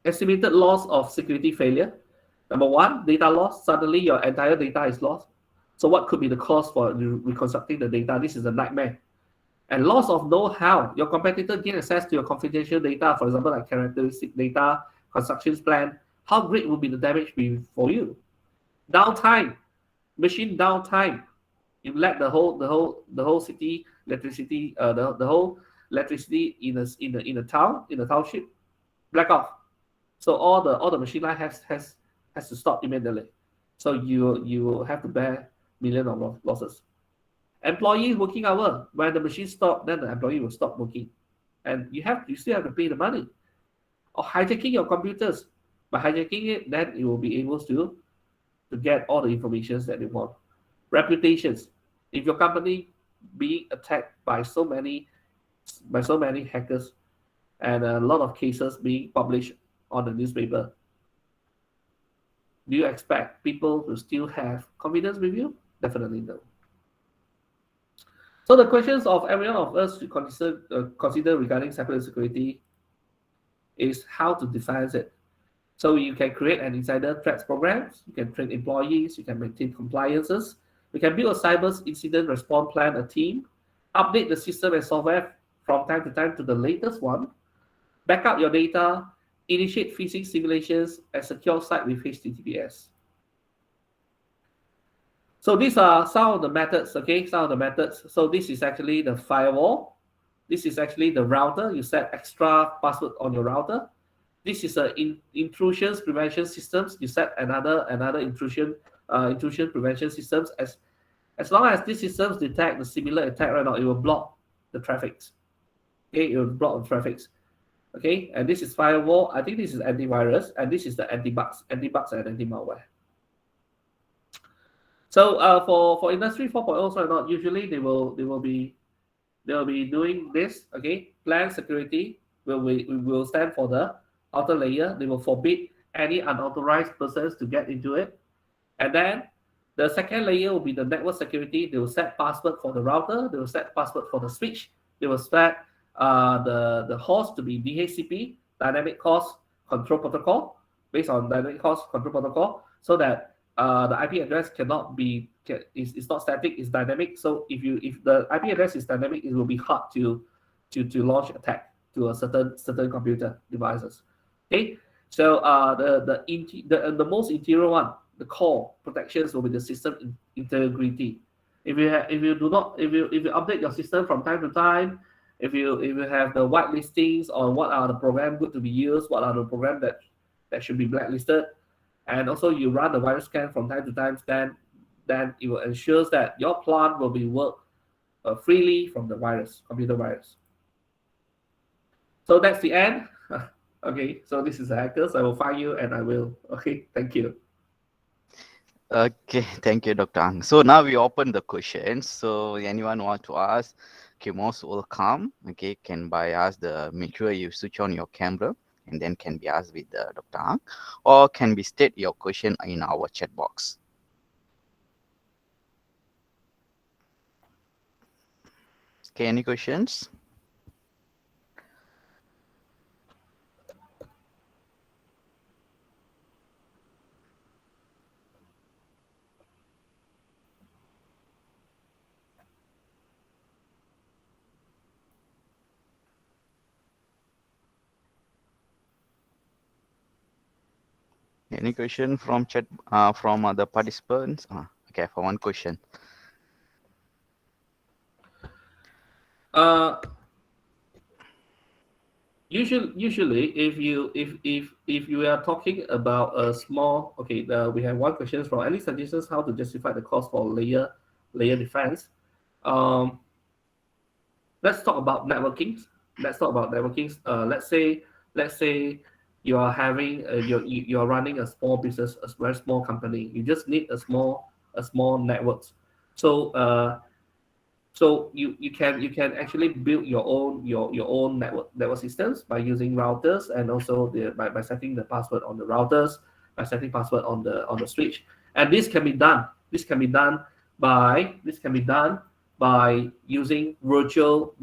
Speaker 4: estimated loss of security failure. Number one, data loss. Suddenly your entire data is lost. So what could be the cause for reconstructing the data? This is a nightmare. And loss of know-how. Your competitor gain access to your confidential data, for example, like characteristic data, construction plan. How great will be the damage be for you? Downtime, machine downtime. You let the whole city electricity, the whole electricity in a township black off. So all the machine line has to stop immediately. So you will have to bear millions of losses. Employee working hour, when the machine stop, then the employee will stop working, and you still have to pay the money. Or hijacking your computers. By hijacking it, then you will be able to get all the information that you want. Reputations. If your company being attacked by so many hackers, and a lot of cases being published on the newspaper, do you expect people to still have confidence with you? Definitely no. So the questions of every one of us to consider regarding cybersecurity is how to define it. So you can create an insider threats programs, you can train employees, you can maintain compliances, you can build a cyber incident response plan, a team, update the system and software from time to time to the latest one, back up your data, initiate phishing simulations, and secure site with HTTPS. So these are some of the methods, okay? Some of the methods. So this is actually the firewall. This is actually the router. You set extra password on your router. This is a intrusions prevention systems. You set another intrusion prevention systems. As long as these systems detect the similar attack right now, it will block the traffic. Okay, it will block the traffic. Okay, and this is firewall. I think this is antivirus, and this is the anti-bugs and anti-malware. So for industry 4.0 right now, usually they will be doing this. Okay, plan security will stand for the outer layer. They will forbid any unauthorized persons to get into it, and then the second layer will be the network security. They will set password for the router. They will set password for the switch. They will set the host to be DHCP, Dynamic Host Control Protocol, based on Dynamic Host Control Protocol, so that the IP address cannot be is not static, it's dynamic. So if the IP address is dynamic, it will be hard to launch attack to a certain computer devices. Okay, so the most interior one, the core protections will be the system integrity. If you do not if you update your system from time to time, if you have the white listings on what are the program good to be used, what are the program that should be blacklisted, and also you run the virus scan from time to time, then it will ensure that your plant will be work freely from the computer virus. So that's the end. Okay, so this is the hackers. I will find you and I will. Okay, thank you.
Speaker 1: Okay, thank you, Dr. Ang. So now we open the questions. So anyone want to ask, okay, most welcome. Okay, can by ask make sure you switch on your camera and then can be asked with Dr. Ang, or can be state your question in our chat box. Okay, any questions? Any question from chat from other participants? Okay, for one question.
Speaker 4: Usually, if you are talking about a small, okay, we have one question from any suggestions how to justify the cost for layer defense. Let's talk about networking. Let's say you are having you are running a small business, a very small company. You just need a small network. So you can actually build your own network systems by using routers, and also by setting the password on the routers, by setting password on the switch. And this can be done by using virtual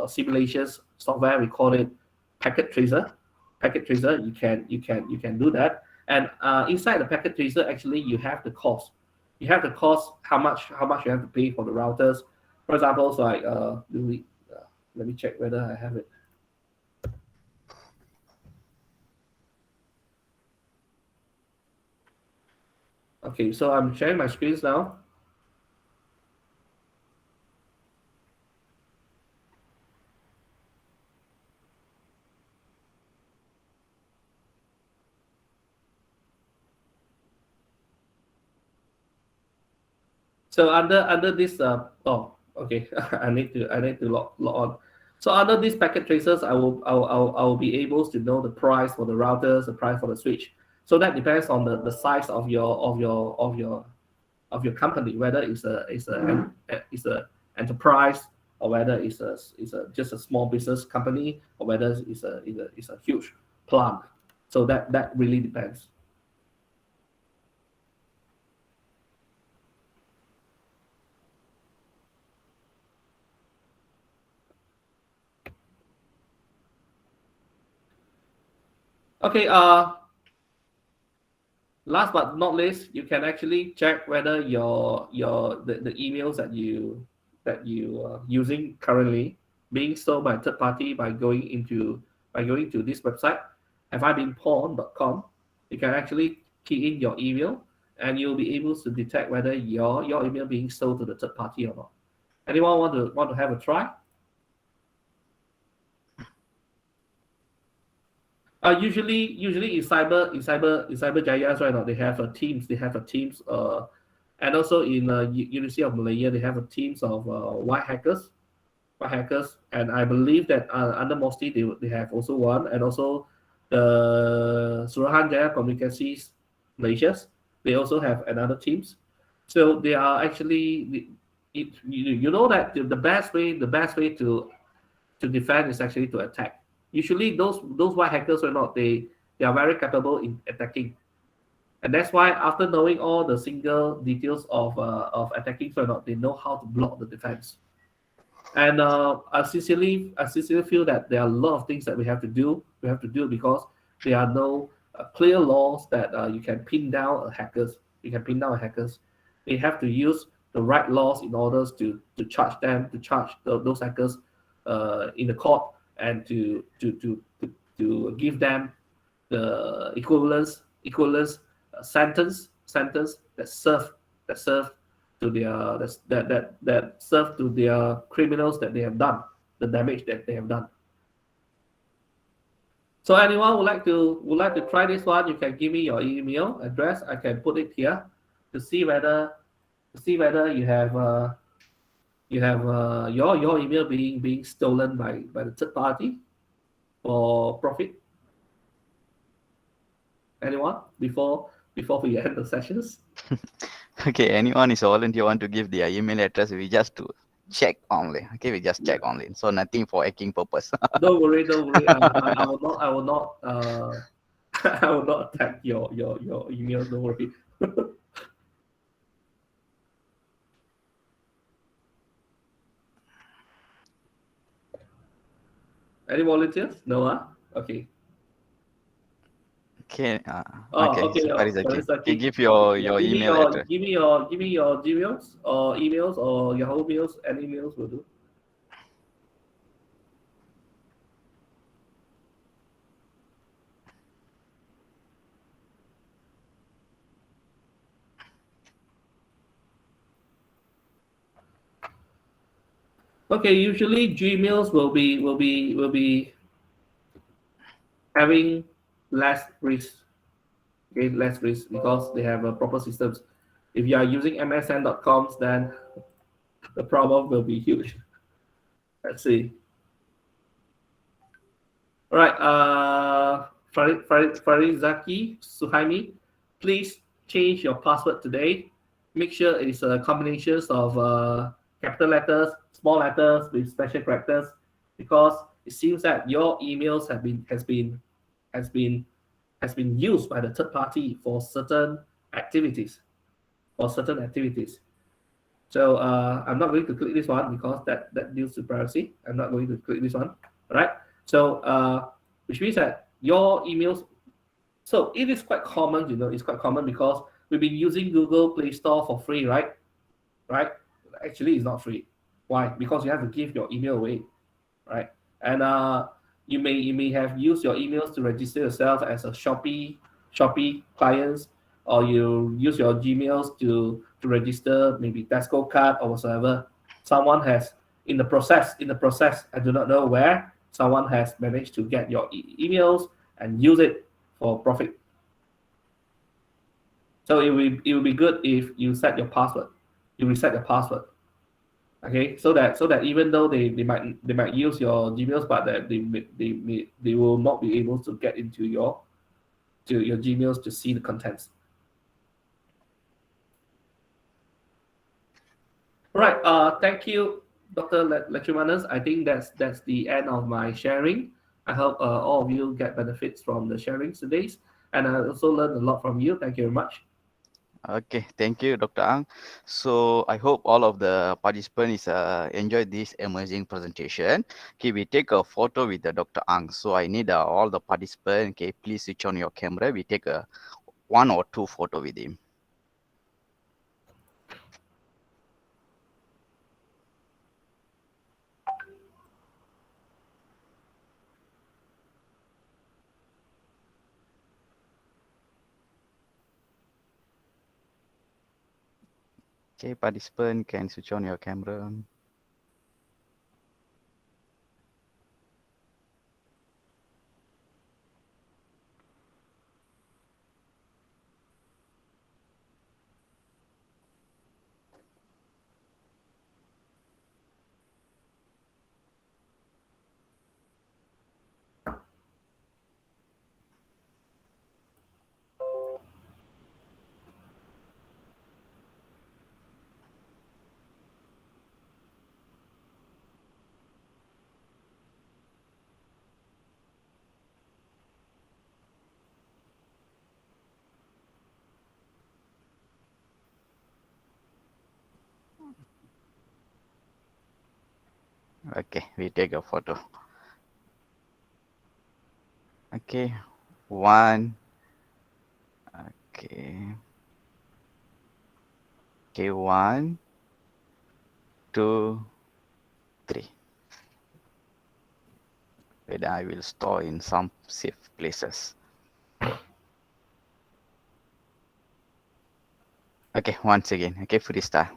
Speaker 4: simulations software. We call it packet tracer. You can do that. And inside the packet tracer, actually you have the cost. How much you have to pay for the routers. For example, so like let me check whether I have it. Okay, so I'm sharing my screens now. So under this okay, I need to log on. So under these packet tracers, I will be able to know the price for the routers, the price for the switch. So that depends on the size of your company, whether it's a enterprise, or whether it's just a small business company, or whether it's a huge plant. So that really depends. Okay, last but not least, you can actually check whether the emails that you are using currently being sold by third party by going to this website, haveibeenpawned.com. You can actually key in your email and you'll be able to detect whether your email being sold to the third party or not. Anyone want to have a try? Usually in cyber Jayas, right now they have a teams. And also in University of Malaya, they have a teams of white hackers. And I believe that under Mosti they have also one, and also the Suruhan Jaya Communications Malaysia, they also have another teams. So they are actually you know that the best way to defend is actually to attack. Usually those white hackers or not, they are very capable in attacking, and that's why after knowing all the single details of attacking or not, they know how to block the defense. And I sincerely feel that there are a lot of things that we have to do. We have to do because there are no clear laws that you can pin down hackers. You can pin down hackers. They have to use the right laws in order to charge them, to charge those hackers in the court, and to give them the equivalence sentence that serve to their that serve to their criminals that they have done, the damage that they have done. So anyone would like to try this one, you can give me your email address. I can put it here to see whether you have your email being stolen by the third party for profit. Anyone before we end the sessions?
Speaker 1: Okay, anyone is volunteer want to give their email address, we just to check only. Okay, we just check only. So nothing for hacking purpose.
Speaker 4: Don't worry, don't worry. I will not. I will not attack your email. Don't worry. Any volunteers? No, Okay.
Speaker 1: Okay,
Speaker 4: Oh,
Speaker 1: okay,
Speaker 4: okay.
Speaker 1: so Farizaki. Okay,
Speaker 4: Farisaki.
Speaker 1: give your
Speaker 4: Yeah,
Speaker 1: your
Speaker 4: give me
Speaker 1: email
Speaker 4: your
Speaker 1: address.
Speaker 4: give me your give me your Gmails or emails or Yahoo mails. Any mails will do. Okay. Usually Gmails will be having less risk. Okay, less risk because they have proper systems. If you are using msn.coms, then the problem will be huge. Let's see. All right. Farizaki Suhaimi, please change your password today. Make sure it is a combination of capital letters, small letters with special characters, because it seems that your emails has been has been used by the third party for certain activities. For certain activities. So I'm not going to click this one because that deals with privacy. I'm not going to click this one. All right. So which means that your emails. So it is quite common, it's quite common because we've been using Google Play Store for free, right? Right. Actually, it's not free. Why? Because you have to give your email away, right? And you may have used your emails to register yourself as a Shopee clients, or you use your Gmails to register maybe Tesco card or whatsoever. Someone has in the process, I do not know where, someone has managed to get your emails and use it for profit. So it will be good if you set your password, you reset your password. Okay, so that even though they might use your Gmails, but that they will not be able to get into your Gmails to see the contents. All right. Thank you, Dr. Lechumanas. I think that's the end of my sharing. I hope all of you get benefits from the sharing today, and I also learned a lot from you. Thank you very much.
Speaker 1: Okay, thank you, Dr. Ang. So I hope all of the participants enjoyed this amazing presentation. Okay, we take a photo with the Dr. Ang. So I need all the participants. Okay, please switch on your camera. We take a one or two photo with him. Okay, participant can switch on your camera. Okay, we take a photo. Okay, one. Okay, okay, one, two, three. Wait, I will store in some safe places. Okay, once again. Okay, freestyle.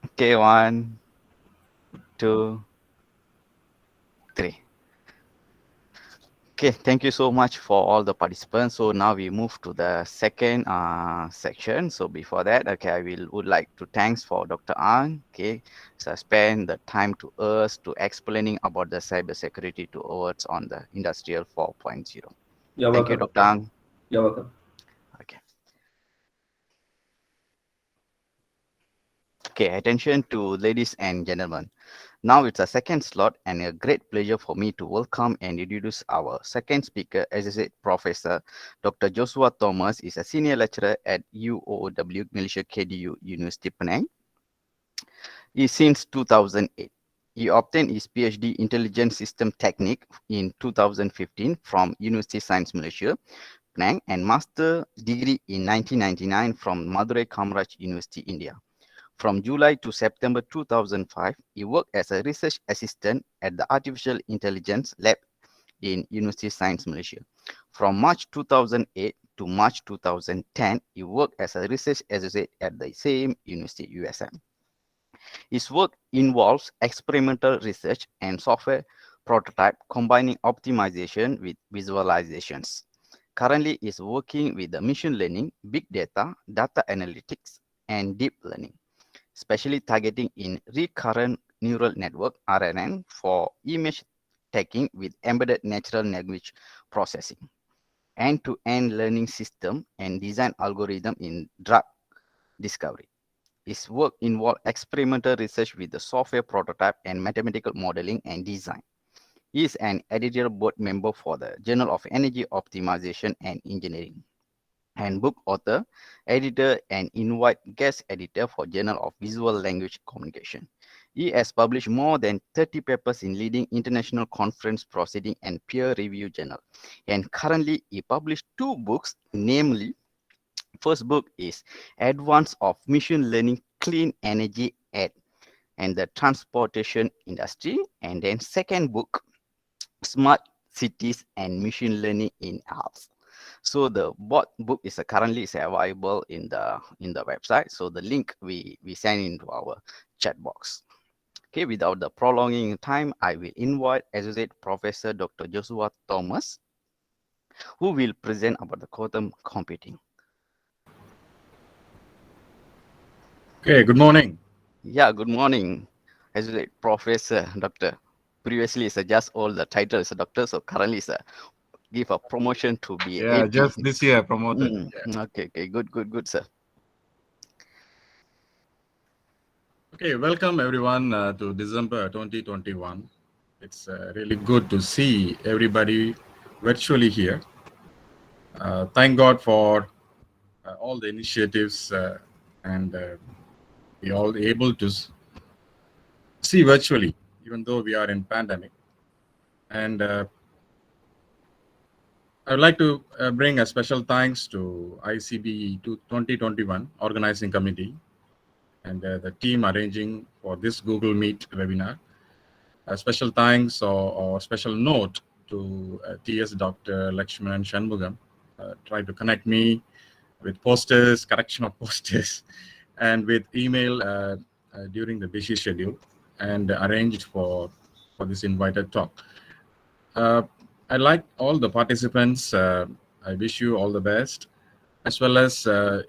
Speaker 1: Okay, one, two, three. Okay, thank you so much for all the participants. So now we move to the second section. So before that, okay, would like to thanks for Dr. Ang. Okay, so spend the time to us to explaining about the cybersecurity towards on the industrial 4.0.
Speaker 4: You're
Speaker 1: Thank you,
Speaker 4: welcome.
Speaker 1: Dr. Ang.
Speaker 4: You're welcome.
Speaker 1: Okay. Okay, attention to ladies and gentlemen. Now it's a second slot and a great pleasure for me to welcome and introduce our second speaker, Associate Professor Dr. Joshua Thomas is a senior lecturer at UOW Malaysia KDU University Penang. Since 2008. He obtained his PhD Intelligent System Technique in 2015 from University Science Malaysia, Penang, and master degree in 1999 from Madurai Kamaraj University, India. From July to September 2005, he worked as a research assistant at the Artificial Intelligence Lab in University Science Malaysia. From March 2008 to March 2010, he worked as a research associate at the same University, USM. His work involves experimental research and software prototype combining optimization with visualizations. Currently, he is working with the machine learning, big data, data analytics, and deep learning, especially targeting in recurrent neural network (RNN) for image tagging with embedded natural language processing, end-to-end learning system, and design algorithm in drug discovery. His work involved experimental research with the software prototype and mathematical modeling and design. He is an editorial board member for the Journal of Energy Optimization and Engineering, and book author, editor, and invite guest editor for Journal of Visual Language Communication. He has published more than 30 papers in leading international conference proceeding and peer review journal. And currently, he published two books, namely, first book is Advance of Machine Learning Clean Energy at and the Transportation Industry. And then second book, Smart Cities and Machine Learning in Apps. So the both book is currently is available in the website. So the link we send into our chat box. Okay, without the prolonging time, I will invite Associate Professor Dr. Joshua Thomas, who will present about the quantum computing.
Speaker 5: Okay, good morning.
Speaker 1: Yeah, good morning, Associate Professor Doctor. Previously, it's just all the titles, doctor. So currently, it's give a promotion to be
Speaker 5: Yeah,
Speaker 1: AP.
Speaker 5: just this year promoted.
Speaker 1: Okay, good, sir.
Speaker 5: Okay, welcome everyone to December 2021. It's really good to see everybody virtually here. Thank God for all the initiatives and we all able to see virtually, even though we are in pandemic. And I would like to bring a special thanks to ICB 2021 Organizing Committee and the team arranging for this Google Meet webinar. A special thanks or special note to TS Dr. Lakshman Shanmugam, try to connect me with posters, correction of posters, and with email during the busy schedule, and arranged for this invited talk. I'd like all the participants, I wish you all the best, as well as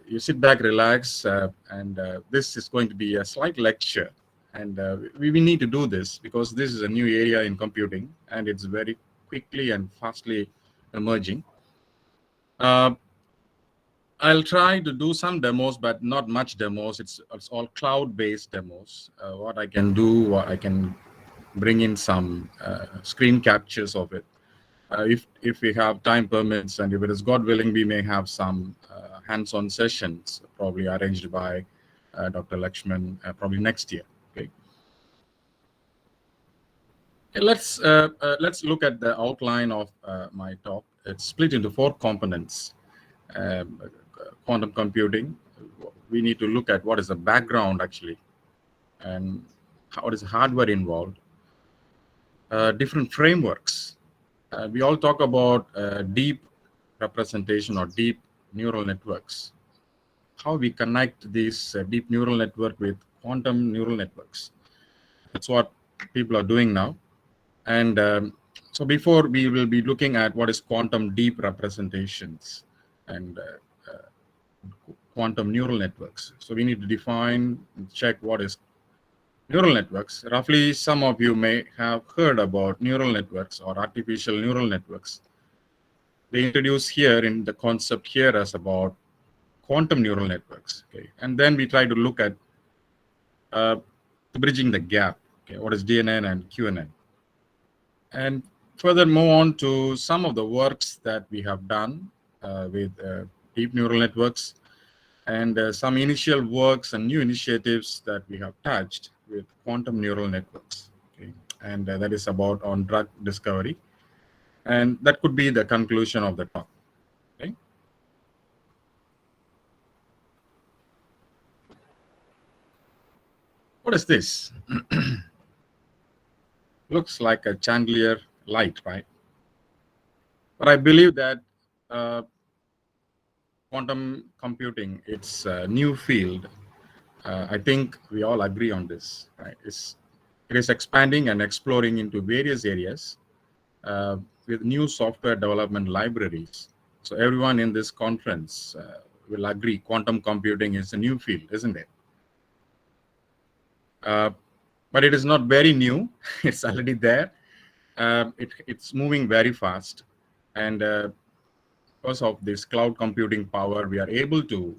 Speaker 5: you sit back, relax, and this is going to be a slight lecture. And we need to do this because this is a new area in computing and it's very quickly and fastly emerging. I'll try to do some demos, but not much demos. It's all cloud-based demos. What I can do, I can bring in some screen captures of it. If we have time permits and if it is God willing, we may have some hands-on sessions probably arranged by Dr. Lakshman, probably next year. Okay. Let's look at the outline of my talk. It's split into 4 components. Quantum computing. We need to look at what is the background actually, and what is hardware involved. Different frameworks. We all talk about deep representation or deep neural networks. How we connect these deep neural network with quantum neural networks. That's what people are doing now. And so before we will be looking at what is quantum deep representations and quantum neural networks. So we need to define and check what is neural networks. Roughly, some of you may have heard about neural networks or artificial neural networks. They introduce here in the concept here as about quantum neural networks. Okay, and then we try to look at bridging the gap. Okay, what is DNN and QNN, and further move on to some of the works that we have done with deep neural networks, and some initial works and new initiatives that we have touched with quantum neural networks. Okay, and that is about on drug discovery, and that could be the conclusion of the talk. Okay. What is this? Looks like a chandelier light, right? But I believe that quantum computing, it's a new field. I think we all agree on this, right? It is expanding and exploring into various areas with new software development libraries. So everyone in this conference will agree quantum computing is a new field, isn't it? But it is not very new. It's already there. It's moving very fast. And because of this cloud computing power, we are able to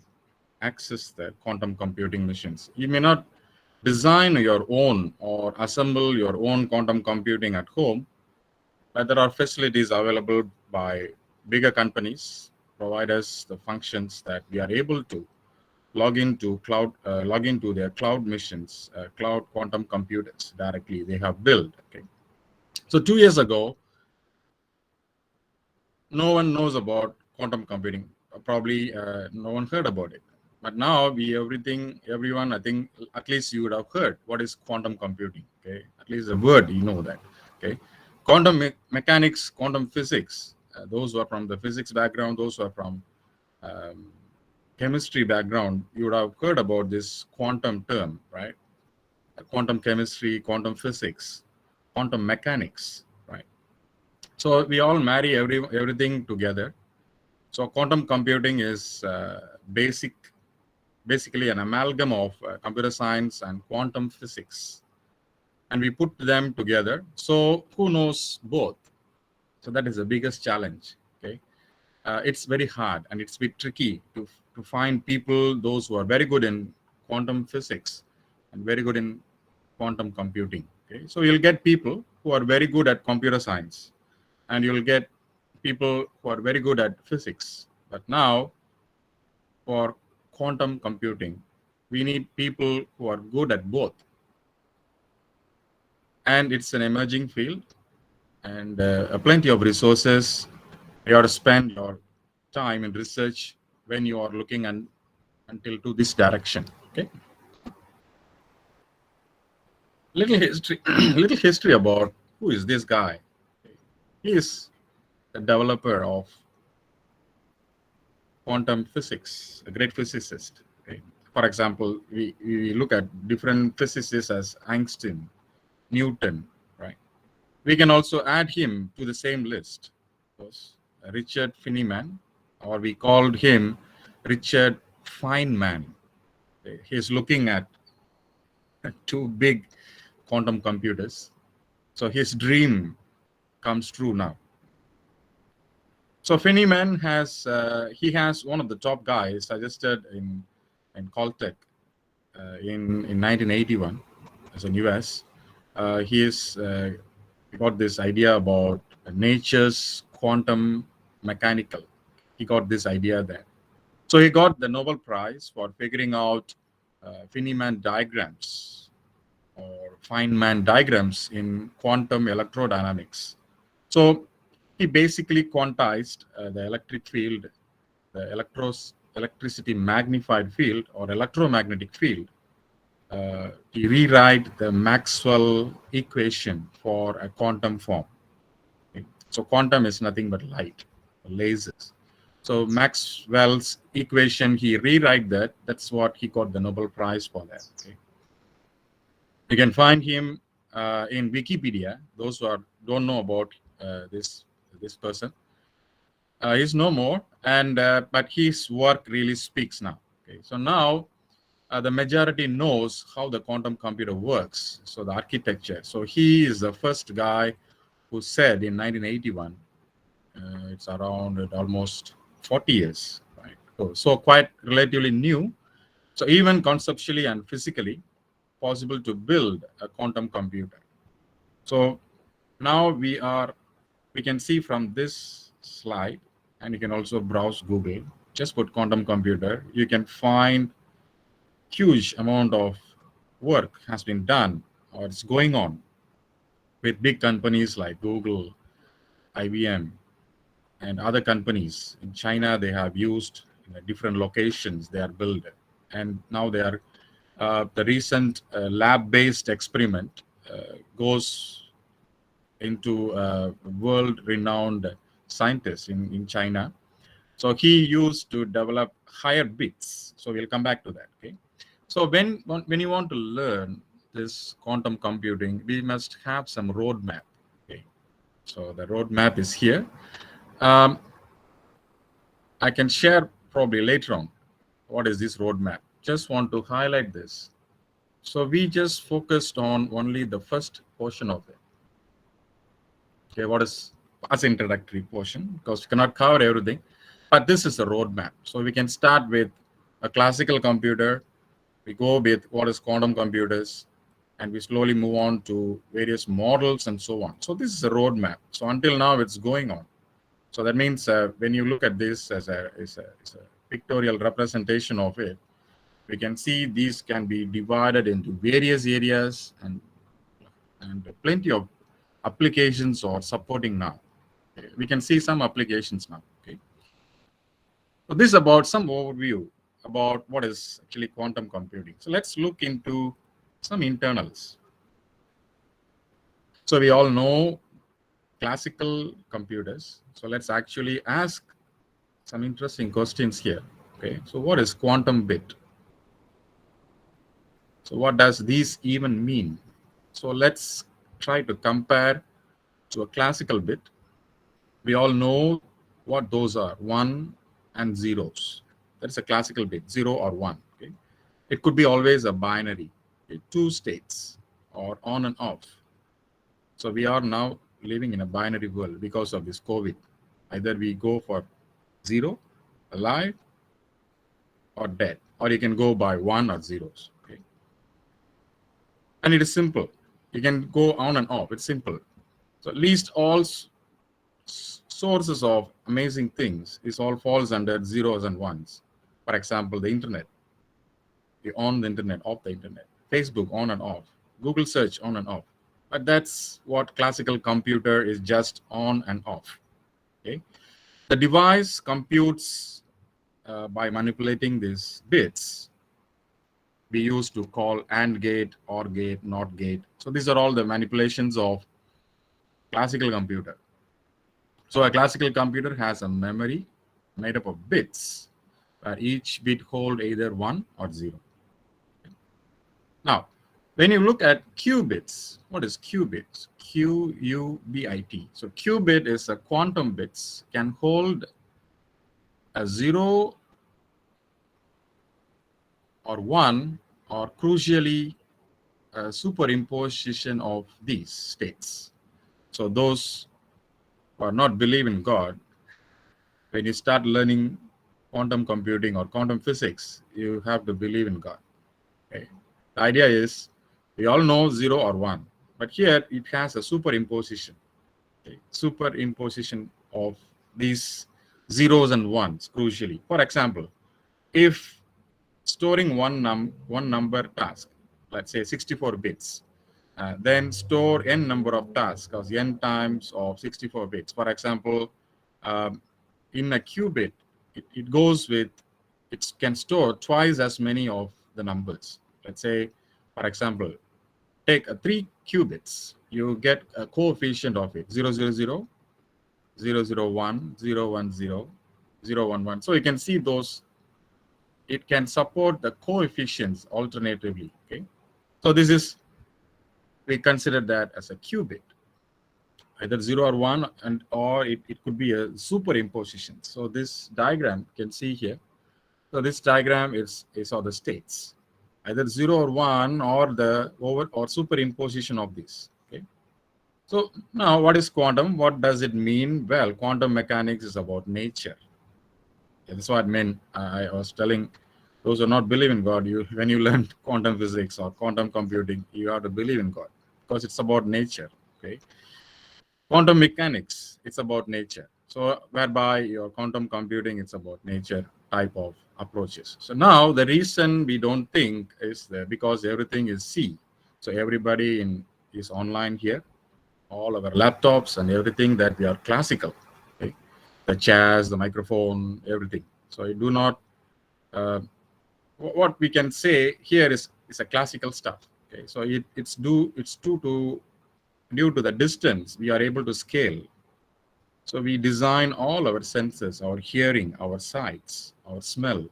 Speaker 5: access the quantum computing machines. You may not design your own or assemble your own quantum computing at home, but there are facilities available by bigger companies, provide us the functions that we are able to log into their cloud missions, cloud quantum computers directly they have built. Okay. So 2 years ago, no one knows about quantum computing. Probably no one heard about it. But now everyone, I think at least you would have heard what is quantum computing. Okay, at least the word you know that. Okay, quantum mechanics, quantum physics. Those who are from the physics background, those who are from chemistry background, you would have heard about this quantum term, right? Quantum chemistry, quantum physics, quantum mechanics, right? So we all marry everything together. So quantum computing is basically an amalgam of computer science and quantum physics, and we put them together. So who knows both? So that is the biggest challenge. Okay, it's very hard and it's a bit tricky to find people, those who are very good in quantum physics and very good in quantum computing. Okay, so you'll get people who are very good at computer science, and you'll get people who are very good at physics. But now, for quantum computing, we need people who are good at both. And it's an emerging field, and plenty of resources. You have to spend your time in research when you are looking until to this direction. Okay. Little history about who is this guy. He is the developer of quantum physics, a great physicist. Okay. For example, we look at different physicists as Einstein, Newton, right? We can also add him to the same list. Richard Feynman, or we called him Richard Feynman. He's looking at 2 big quantum computers. So his dream comes true now. So Feynman has one of the top guys suggested in Caltech in 1981 as in US. He got this idea about nature's quantum mechanical. He got this idea there. So he got the Nobel Prize for figuring out Feynman diagrams or Feynman diagrams in quantum electrodynamics. So he basically quantized the electric field, the electricity magnified field or electromagnetic field. He rewrite the Maxwell equation for a quantum form. Okay. So quantum is nothing but light, lasers. So Maxwell's equation, he rewrite that. That's what he got the Nobel Prize for that. Okay. You can find him in Wikipedia. Those who don't know about this person, he's no more, and but his work really speaks now. Okay, so now the majority knows how the quantum computer works. So the architecture. So he is the first guy who said in 1981. It's around almost 40 years, right? So quite relatively new. So even conceptually and physically possible to build a quantum computer. So now we can see from this slide, and you can also browse Google, just put quantum computer, you can find huge amount of work has been done or it's going on with big companies like Google, IBM, and other companies. In China, they have used different locations they are built. And now they are, the recent lab-based experiment goes into world-renowned scientists in China. So he used to develop higher bits. So we'll come back to that. Okay. So when you want to learn this quantum computing, we must have some roadmap. Okay. So the roadmap is here. I can share probably later on what is this roadmap. Just want to highlight this. So we just focused on only the first portion of it. Okay, what is as introductory portion, because we cannot cover everything, but this is a roadmap. So we can start with a classical computer, we go with what is quantum computers, and we slowly move on to various models and so on. So this is a roadmap. So until now it's going on. So that means when you look at this as a pictorial representation of it, we can see these can be divided into various areas and plenty of applications are supporting now. Okay. We can see some applications now. Okay. So this is about some overview about what is actually quantum computing. So let's look into some internals. So we all know classical computers. So let's actually ask some interesting questions here. Okay. So what is quantum bit? So what does these even mean? So let's try to compare to a classical bit. We all know what those are, 1 and zeros. That's a classical bit, 0 or 1. Okay? It could be always a binary, okay? 2 states or on and off. So we are now living in a binary world because of this COVID. Either we go for 0, alive, or dead, or you can go by 1 or zeros. Okay? And it is simple. You can go on and off. It's simple. So at least all sources of amazing things is all falls under zeros and ones. For example, the internet. You on the internet, off the internet. Facebook on and off. Google search on and off. But that's what classical computer is, just on and off. Okay. The device computes by manipulating these bits. We used to call AND gate, OR gate, NOT gate. So these are all the manipulations of classical computer. So a classical computer has a memory made up of bits, where each bit hold either 1 or 0. Now, when you look at qubits, what is qubits? Q-U-B-I-T. So qubit is a quantum bits, can hold a 0 or 1, or crucially a superimposition of these states. So those who are not believe in God, when you start learning quantum computing or quantum physics, you have to believe in God. Okay. The idea is, we all know 0 or 1, but here it has a superimposition. Okay. Superimposition of these zeros and ones, crucially. For example, if storing one number task, let's say 64 bits. Then store n number of tasks, because n times of 64 bits. For example, in a qubit, it goes with, it can store twice as many of the numbers. Let's say, for example, take 3 qubits, you get a coefficient of it, 000, 001, 010, 011. So you can see those, it can support the coefficients alternatively. Okay, so this is, we consider that as a qubit, either 0 or 1, and or it could be a superimposition. So this diagram you can see here. So this diagram is of the states, either 0 or 1, or the over or superimposition of this. Okay. So now, what is quantum? What does it mean? Well, quantum mechanics is about nature. That's what I meant. I was telling those who do not believe in God, when you learn quantum physics or quantum computing, you have to believe in God, because it's about nature. Okay. Quantum mechanics, it's about nature. So whereby your quantum computing, it's about nature type of approaches. So now the reason we don't think is that because everything is C. So everybody is online here, all our laptops and everything, that we are classical. Okay? The chairs, the microphone, everything. So you do not, what we can say here is a classical stuff. Okay, so it's due to the distance we are able to scale. So we design all our senses, our hearing, our sights, our smell.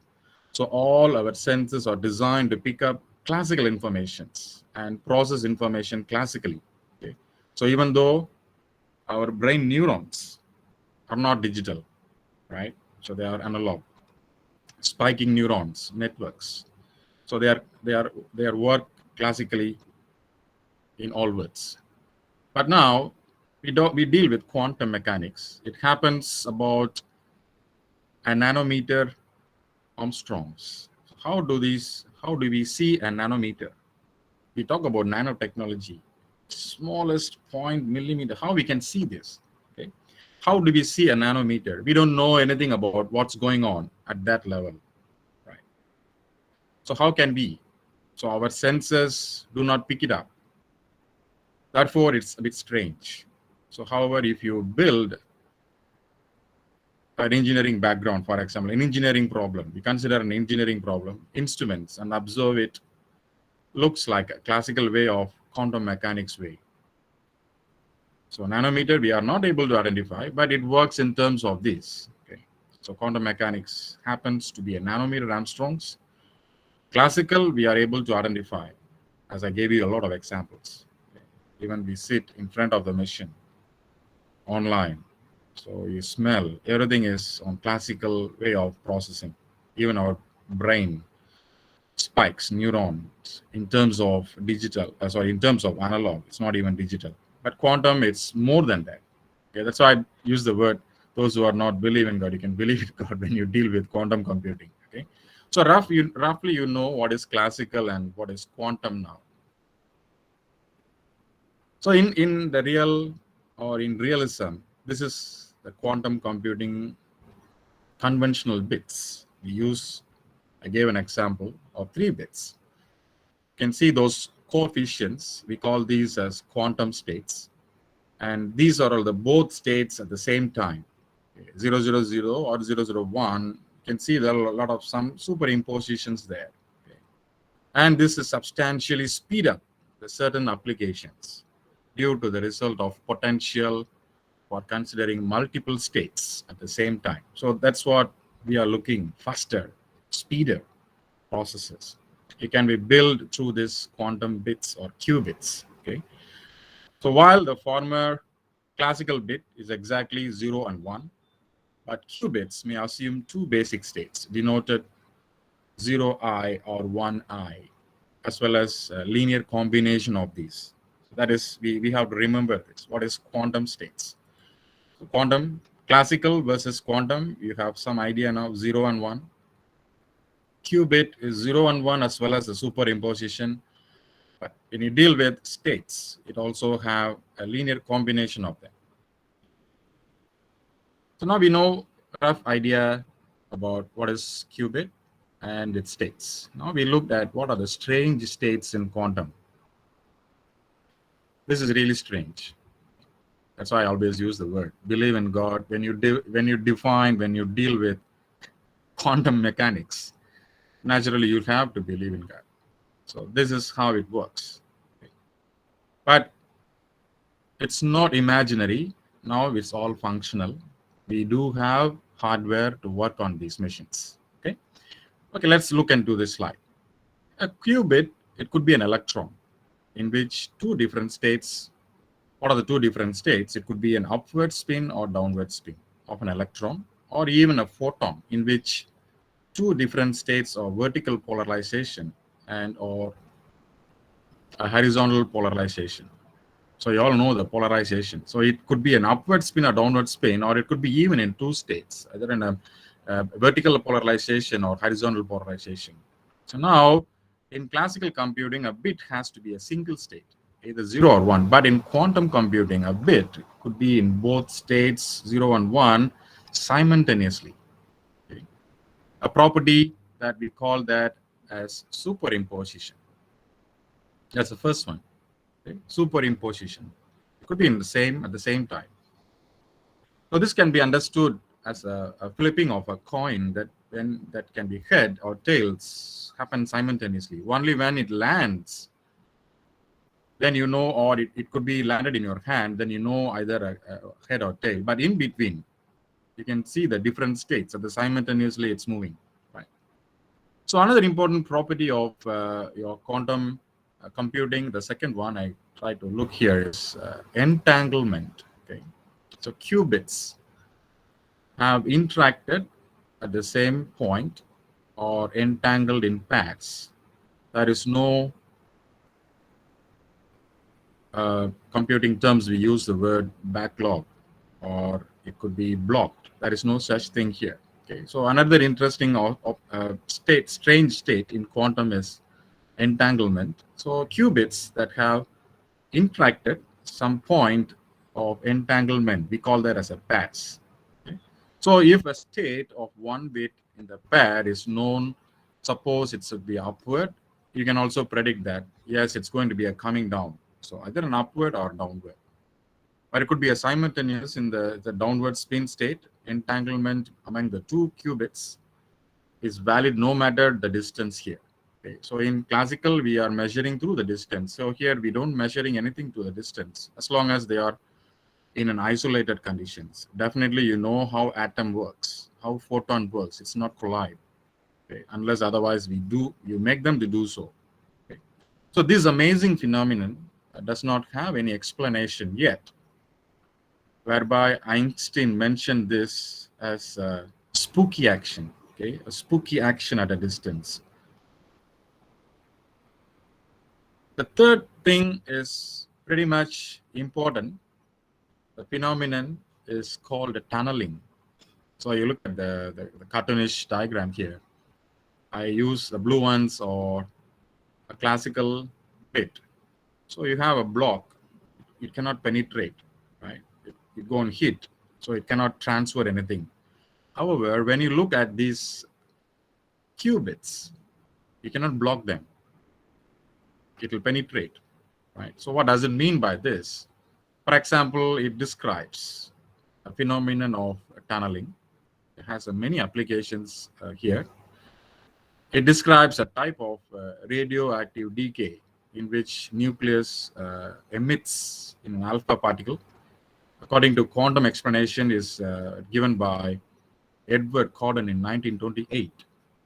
Speaker 5: So all our senses are designed to pick up classical informations and process information classically. Okay? So even though our brain neurons are not digital, right? So they are analog, spiking neurons, networks. So they are work classically in all words. But now we deal with quantum mechanics. It happens about a nanometer Armstrongs. How do we see a nanometer? We talk about nanotechnology, smallest point millimeter. How we can see this? Okay, how do we see a nanometer? We don't know anything about what's going on at that level, right? So how can we? So our senses do not pick it up. Therefore, it's a bit strange. So, however, if you build an engineering background, for example, an engineering problem, we consider an engineering problem, instruments, and observe it, looks like a classical way of quantum mechanics way. So, nanometer we are not able to identify, but it works in terms of this. Okay. So, quantum mechanics happens to be a nanometer Armstrongs. Classical we are able to identify, as I gave you a lot of examples. Even we sit in front of the machine online, so you smell, everything is on classical way of processing. Even our brain spikes neurons in terms of digital, in terms of analog. It's not even digital, but quantum, it's more than that. Okay, that's why I use the word, those who are not believing God, you can believe in God when you deal with quantum computing. Okay, so roughly you know what is classical and what is quantum now. So in the real, or in realism, this is the quantum computing conventional bits. I gave an example of 3 bits. You can see those coefficients, we call these as quantum states. And these are all the both states at the same time. 000 or 001, you can see there are a lot of some superimpositions there. Okay. And this is substantially speed up the certain applications due to the result of potential for considering multiple states at the same time. So that's what we are looking, faster, speeder processes. It can be built through this quantum bits or qubits. Okay. So while the former classical bit is exactly 0 and 1, but qubits may assume 2 basic states denoted 0i or 1i, as well as a linear combination of these. That is, we have to remember this. What is quantum states? So quantum, classical versus quantum, you have some idea now, 0 and 1. Qubit is 0 and 1 as well as the superimposition. But when you deal with states, it also have a linear combination of them. So now we know a rough idea about what is qubit. and its states. Now we looked at what are the strange states in quantum. This is really strange. That's why I always use the word believe in God. When you deal with quantum mechanics, naturally you have to believe in God. So this is how it works. But it's not imaginary. Now it's all functional. We do have hardware to work on these machines. Okay, let's look into this slide. A qubit, it could be an electron in which two different states. What are the two different states? It could be an upward spin or downward spin of an electron, or even a photon in which two different states of vertical polarization and or a horizontal polarization. So you all know the polarization. So it could be an upward spin or downward spin, or it could be even in two states, either in a vertical polarization or horizontal polarization. So now in classical computing, a bit has to be a single state, either 0 or 1. But in quantum computing, a bit could be in both states 0 and 1 simultaneously. Okay. A property that we call that as superimposition. That's the first one. Okay. Superimposition. It could be at the same time. So this can be understood as a flipping of a coin that can be head or tails happen simultaneously. Only when it lands, then you know, or it could be landed in your hand, then you know either a head or tail. But in between, you can see the different states of the simultaneously it's moving. Right. So another important property of your quantum computing, the second one I try to look here is entanglement. Okay. So qubits have interacted at the same point or entangled in pairs. There is no computing terms, we use the word backlog, or it could be blocked. There is no such thing here. Okay, so another interesting strange state in quantum is entanglement. So qubits that have interacted some point of entanglement, we call that as a pass. Okay? So if a state of one bit in the pair is known, suppose it should be upward, you can also predict that, yes, it's going to be a coming down. So either an upward or downward. Or it could be a simultaneous in the downward spin state. Entanglement among the two qubits is valid no matter the distance here. Okay. So in classical, we are measuring through the distance. So here we don't measuring anything to the distance as long as they are in an isolated conditions. Definitely you know how atom works, how photon works. It's not collide. Okay. Unless otherwise you make them to do so. Okay. So this amazing phenomenon does not have any explanation yet, whereby Einstein mentioned this as a spooky action, okay, a spooky action at a distance. The third thing is pretty much important. The phenomenon is called tunneling. So you look at the cartoonish diagram here. I use the blue ones or a classical bit. So you have a block, it cannot penetrate, right? It go and hit, so it cannot transfer anything. However, when you look at these qubits, you cannot block them. It will penetrate, right? So what does it mean by this? For example, it describes a phenomenon of tunneling. It has many applications here. It describes a type of radioactive decay in which nucleus emits in an alpha particle. According to quantum explanation is given by Edward Corden in 1928.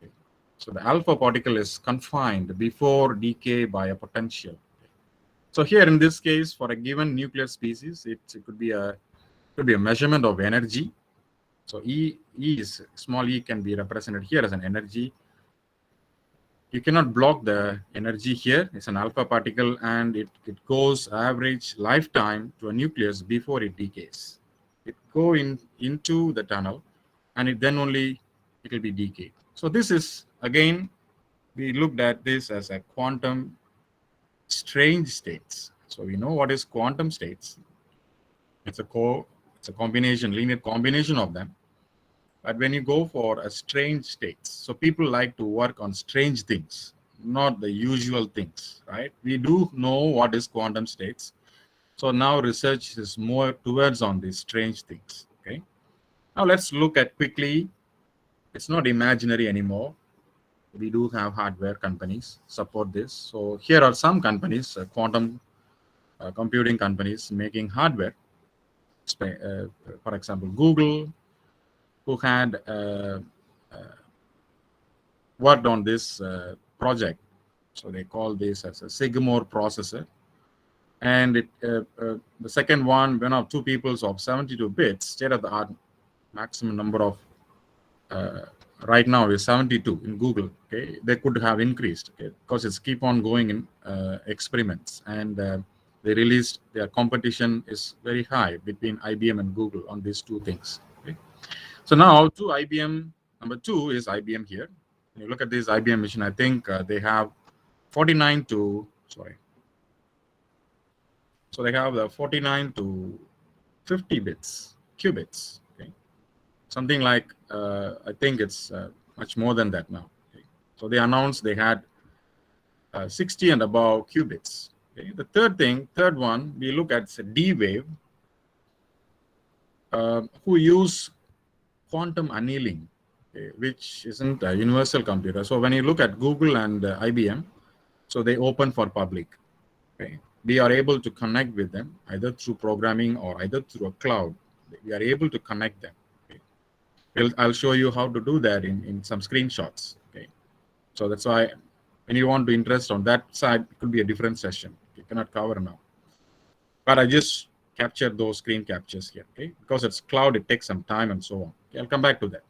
Speaker 5: Okay. So the alpha particle is confined before decay by a potential. So here in this case, for a given nuclear species, it could be a measurement of energy. So small e can be represented here as an energy. You cannot block the energy here. It's an alpha particle, and it goes average lifetime to a nucleus before it decays. It go into the tunnel, and it will be decayed. So this is, again, we looked at this as a quantum strange states. So we know what is quantum states. It's a combination, linear combination of them. But when you go for a strange states, so people like to work on strange things, not the usual things, right? We do know what is quantum states. So now research is more towards on these strange things. Okay. Now let's look at quickly. It's not imaginary anymore. We do have hardware companies support this. So here are some companies, quantum computing companies making hardware. For example, Google, who had worked on this project. So they call this as a Sigmore processor. And the second one of two peoples of 72 bits, state of the art, maximum number of right now is 72 in Google. Okay, they could have increased, okay, because it's keep on going in experiments, and they released their competition is very high between IBM and Google on these two things. Okay, so now to IBM, number two is IBM here. When you look at this IBM machine, I think they have 49 to sorry. So they have the 49 to 50 bits, qubits. Okay, something like I think it's much more than that now. Okay. So they announced they had 60 and above qubits. Okay. The third one, we look at D-Wave, who use quantum annealing, okay, which isn't a universal computer. So when you look at Google and IBM, so they open for public. Okay. We are able to connect with them either through programming or either through a cloud. We are able to connect them. Okay. I'll show you how to do that in some screenshots. Okay. So that's why when you want to interest on that side, it could be a different session. You cannot cover now. But I just captured those screen captures here. Okay. Because it's cloud, it takes some time and so on. Okay. I'll come back to that.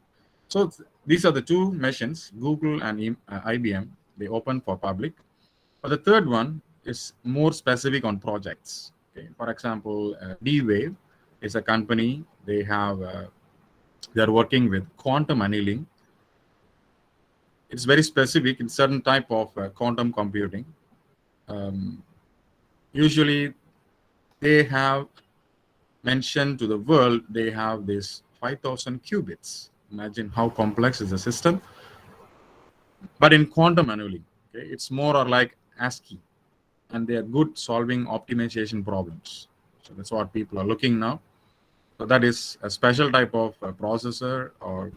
Speaker 5: So these are the two machines, Google and IBM. They open for public. But the third one is more specific on projects. Okay. For example, D-Wave is a company. They are working with quantum annealing. It's very specific in certain type of quantum computing. Usually, they have mentioned to the world they have this 5,000 qubits. Imagine how complex is the system. But in quantum annealing, okay, it's more or like ASCII. And they are good solving optimization problems. So that's what people are looking now. So that is a special type of processor or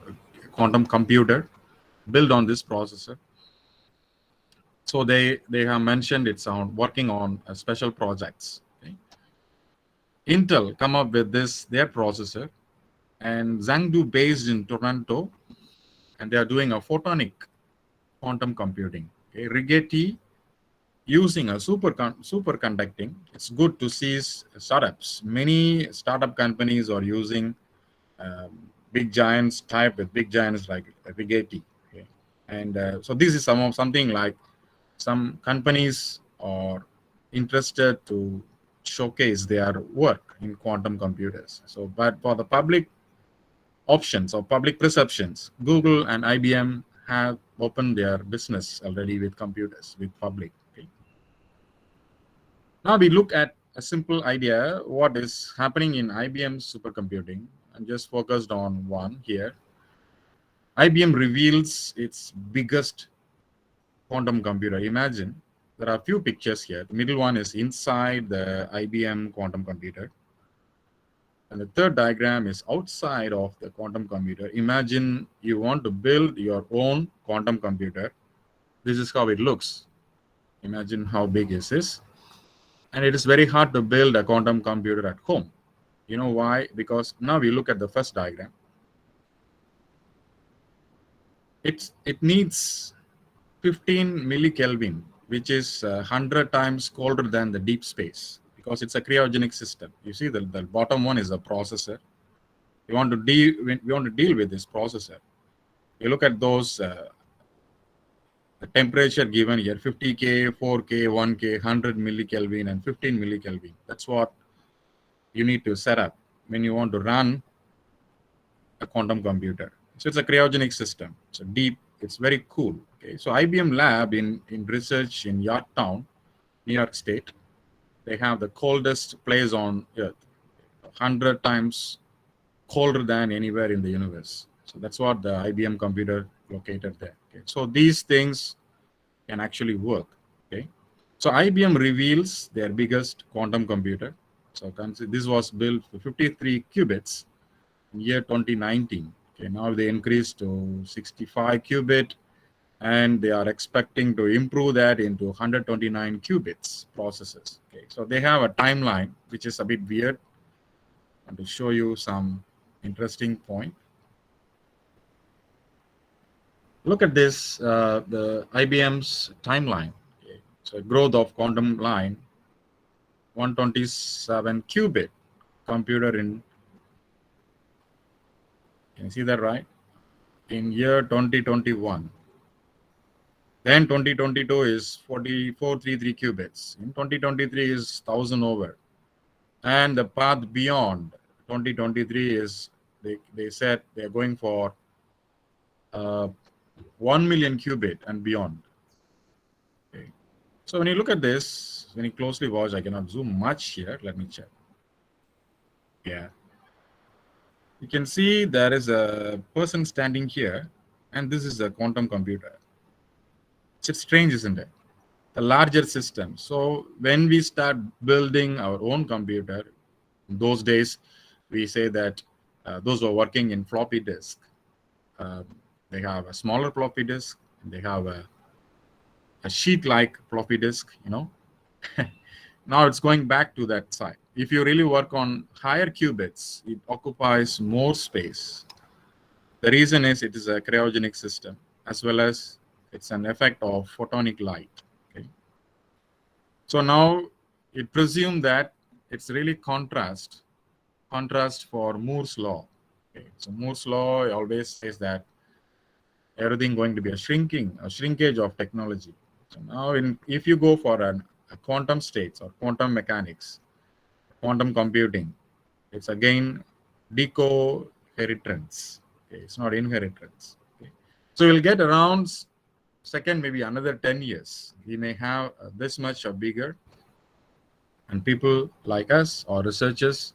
Speaker 5: quantum computer built on this processor. So they have mentioned it's on working on special projects. Okay. Intel come up with their processor, and Zhangdu based in Toronto, and they are doing a photonic quantum computing. Okay. Rigetti using a superconducting. It's good to see startups. Many startup companies are using big giants type with big giants like Rigetti. Okay. And so this is something like some companies are interested to showcase their work in quantum computers. So, but for the public options or public perceptions, Google and IBM have opened their business already with computers, with public. Okay. Now we look at a simple idea, what is happening in IBM supercomputing. I'm just focused on one here. IBM reveals its biggest quantum computer. Imagine there are a few pictures here. The middle one is inside the IBM quantum computer. And the third diagram is outside of the quantum computer. Imagine you want to build your own quantum computer. This is how it looks. Imagine how big is this. And it is very hard to build a quantum computer at home. You know why? Because now we look at the first diagram. It needs 15 millikelvin, which is 100 times colder than the deep space, because it's a cryogenic system. You see the bottom one is a processor. We want to deal with this processor. You look at those the temperature given here, 50K, 4K, 1K, 100 millikelvin, and 15 millikelvin. That's what you need to set up when you want to run a quantum computer. So it's a cryogenic system. It's deep. It's very cool. Okay. So IBM lab in research in Yorktown, New York State, they have the coldest place on Earth, 100 times colder than anywhere in the universe. So that's what the IBM computer located there. Okay. So these things can actually work. Okay. So IBM reveals their biggest quantum computer. So this was built for 53 qubits in year 2019. Okay. Now they increased to 65 qubit, and they are expecting to improve that into 129 qubits processes. Okay. So they have a timeline which is a bit weird. I want to show you some interesting point. Look at this, the IBM's timeline. Okay. So growth of quantum line, 127 qubit computer in, can you see that right? In year 2021. Then 2022 is 4433 qubits. In 2023 is 1000 over. And the path beyond 2023 is, they said they're going for 1 million qubit and beyond. Okay. So when you look at this, when you closely watch, I cannot zoom much here. Let me check. Yeah. You can see there is a person standing here, and this is a quantum computer. It's strange, isn't it? The larger system. So when we start building our own computer, in those days, we say that those who are working in floppy disk, they have a smaller floppy disk, and they have a sheet-like floppy disk, you know. Now it's going back to that side. If you really work on higher qubits, it occupies more space. The reason is it is a cryogenic system, as well as it's an effect of photonic light. Okay. So now it presumes that it's really contrast for Moore's law. Okay. So Moore's law always says that everything going to be a shrinkage of technology. So now if you go for a quantum states or quantum mechanics, quantum computing, it's again decoherence. Okay, it's not inheritance. Okay. So we'll get around second, maybe another 10 years. We may have this much or bigger. And people like us or researchers,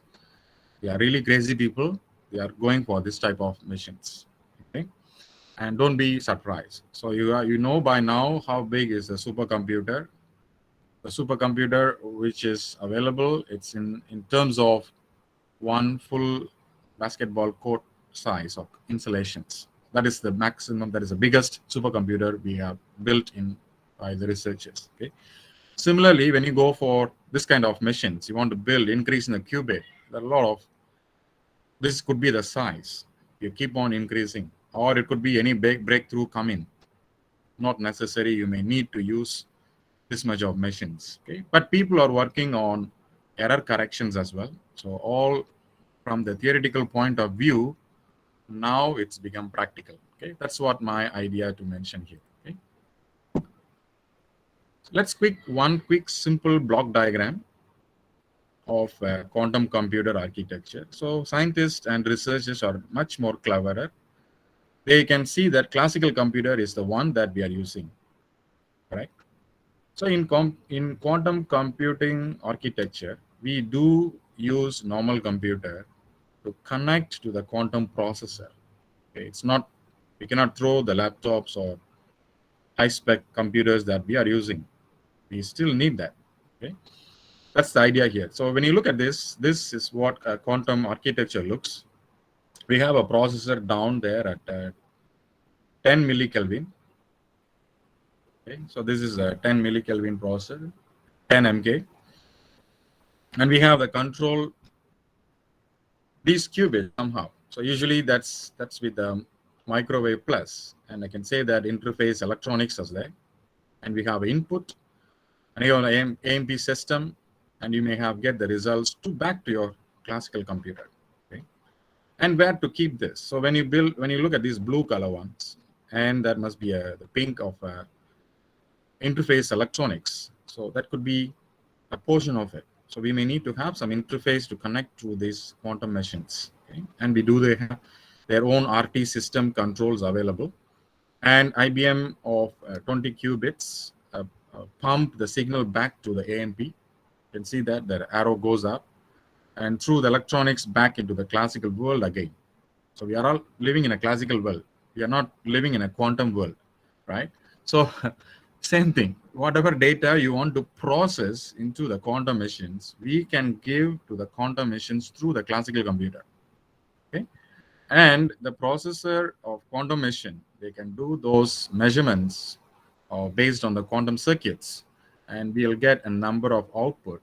Speaker 5: they are really crazy people. They are going for this type of missions. Okay. And don't be surprised. So you know by now how big is the supercomputer. The supercomputer which is available, it's in terms of one full basketball court size of installations. That is the maximum, that is the biggest supercomputer we have built in by the researchers. Okay. Similarly, when you go for this kind of missions, you want to build, increase in the qubit, there are a lot of, this could be the size. You keep on increasing, or it could be any big breakthrough coming. Not necessary, you may need to use this much of machines. Okay, but people are working on error corrections as well. So all from the theoretical point of view, now it's become practical. Okay, that's what my idea to mention here. Okay, so let's one quick simple block diagram of quantum computer architecture. So scientists and researchers are much more cleverer. They can see that classical computer is the one that we are using, right? So in quantum computing architecture, we do use normal computer to connect to the quantum processor. Okay, it's not, we cannot throw the laptops or high-spec computers that we are using. We still need that. Okay, that's the idea here. So when you look at this, this is what a quantum architecture looks. We have a processor down there at 10 millikelvin. Okay, so this is a 10 millikelvin processor, 10 MK. And we have the control, these qubits somehow. So usually that's with the microwave plus. And I can say that interface electronics is there. And we have input, and you have an AMP system, and you may have get the results back to your classical computer. Okay? And where to keep this? So when you look at these blue color ones, and that must be the pink of interface electronics. So that could be a portion of it. So we may need to have some interface to connect to these quantum machines. Okay? And they have their own RT system controls available. And IBM of 20 qubits pump the signal back to the AMP. You can see that the arrow goes up, and through the electronics back into the classical world again. So we are all living in a classical world. We are not living in a quantum world, right? So same thing. Whatever data you want to process into the quantum machines, we can give to the quantum machines through the classical computer. Okay, and the processor of quantum machine, they can do those measurements based on the quantum circuits, and we'll get a number of output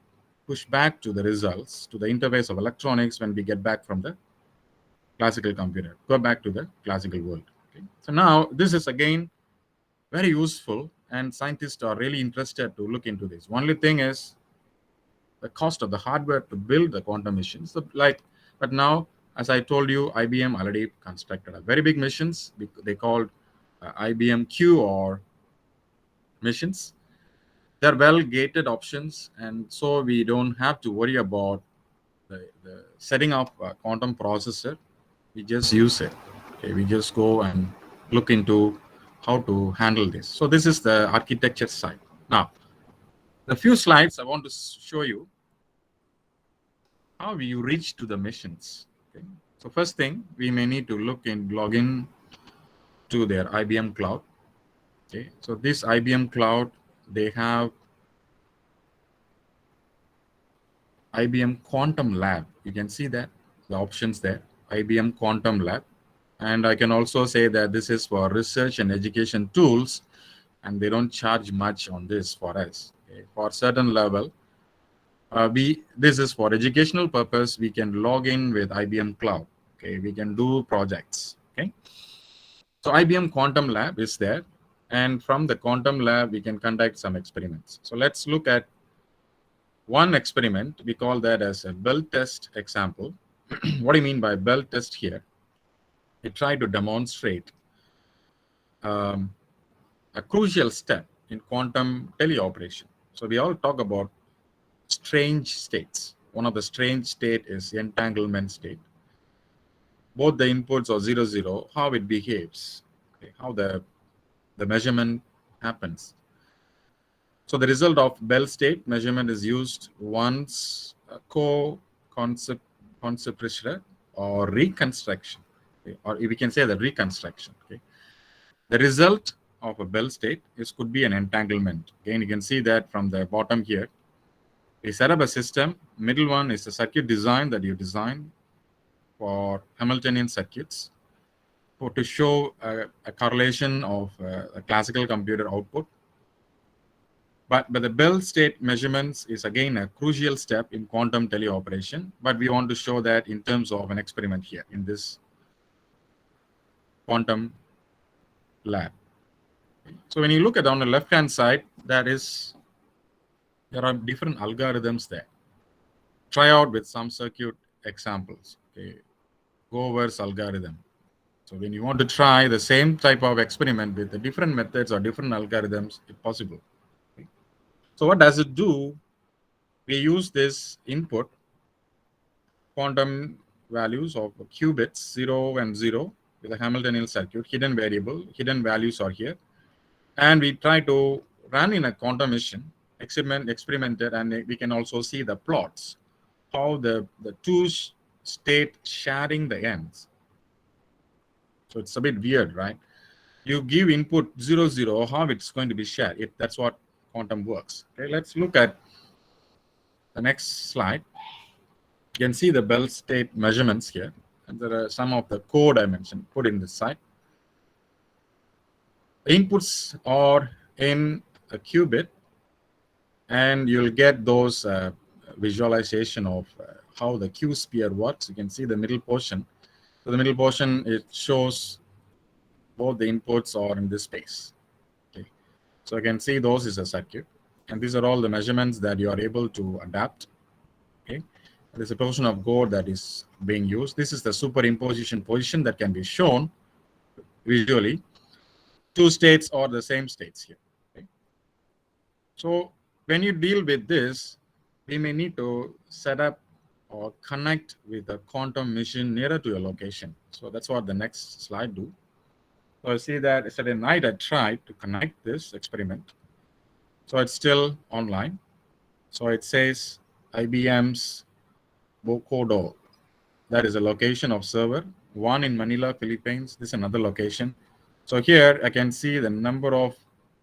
Speaker 5: push back to the results to the interface of electronics when we get back from the classical computer, go back to the classical world. Okay? So now this is again very useful, and scientists are really interested to look into this. Only thing is the cost of the hardware to build the quantum machines. So but now, as I told you, IBM already constructed a very big machines. They called IBM Q or machines. They're well gated options, and so we don't have to worry about the setting of a quantum processor. We just use it. Okay, we just go and look into how to handle this. So this is the architecture side. Now, the few slides I want to show you how you reach to the machines. Okay. So first thing, we may need to log in to their IBM cloud. Okay. So this IBM cloud, they have IBM Quantum Lab. You can see that the options there, IBM Quantum Lab. And I can also say that this is for research and education tools, and they don't charge much on this for us. Okay. For certain level, this is for educational purpose. We can log in with IBM Cloud. Okay, we can do projects. Okay, so IBM Quantum Lab is there, and from the Quantum Lab we can conduct some experiments. So let's look at one experiment. We call that as a bell test example. What do you mean by bell test here? We try to demonstrate a crucial step in quantum teleoperation. So we all talk about strange states. One of the strange state is entanglement state. Both the inputs are 0, 0, how it behaves, okay, how the measurement happens. So the result of Bell state measurement is used once co-concept pressure or reconstruction, okay, or we can say the reconstruction. Okay. The result of a Bell state could be an entanglement. Again, you can see that from the bottom here. We set up a system. Middle one is the circuit design that you design for Hamiltonian circuits to show a correlation of a classical computer output. But the Bell state measurements is again a crucial step in quantum teleoperation. But we want to show that in terms of an experiment here in this quantum lab. So when you look at on the left-hand side, there are different algorithms there. Try out with some circuit examples. Okay, Gover's algorithm. So when you want to try the same type of experiment with the different methods or different algorithms, it's possible. Okay. So what does it do? We use this input quantum values of qubits 0 and 0 with a Hamiltonian circuit, hidden variable, hidden values are here, and we try to run in a quantum machine, experimented, and we can also see the plots, how the two state sharing the ends. So it's a bit weird, right? You give input 0, 0, how it's going to be shared. That's what quantum works. Okay, let's look at the next slide. You can see the Bell state measurements here, and there are some of the code I mentioned put in this side. The inputs are in a qubit, and you'll get those visualization of how the Q sphere works. You can see the middle portion. So the middle portion, it shows both the inputs are in this space. Okay. So you can see those is a circuit, and these are all the measurements that you are able to adapt. Okay. There's a portion of code that is being used. This is the superimposition position that can be shown visually. Two states are the same states here. Okay. So when you deal with this, we may need to set up or connect with a quantum machine nearer to your location. So that's what the next slide do. So I see that yesterday night I tried to connect this experiment. So it's still online. So it says IBM's Bokodo. That is a location of server. one in Manila, Philippines. This is another location. So here I can see the number of,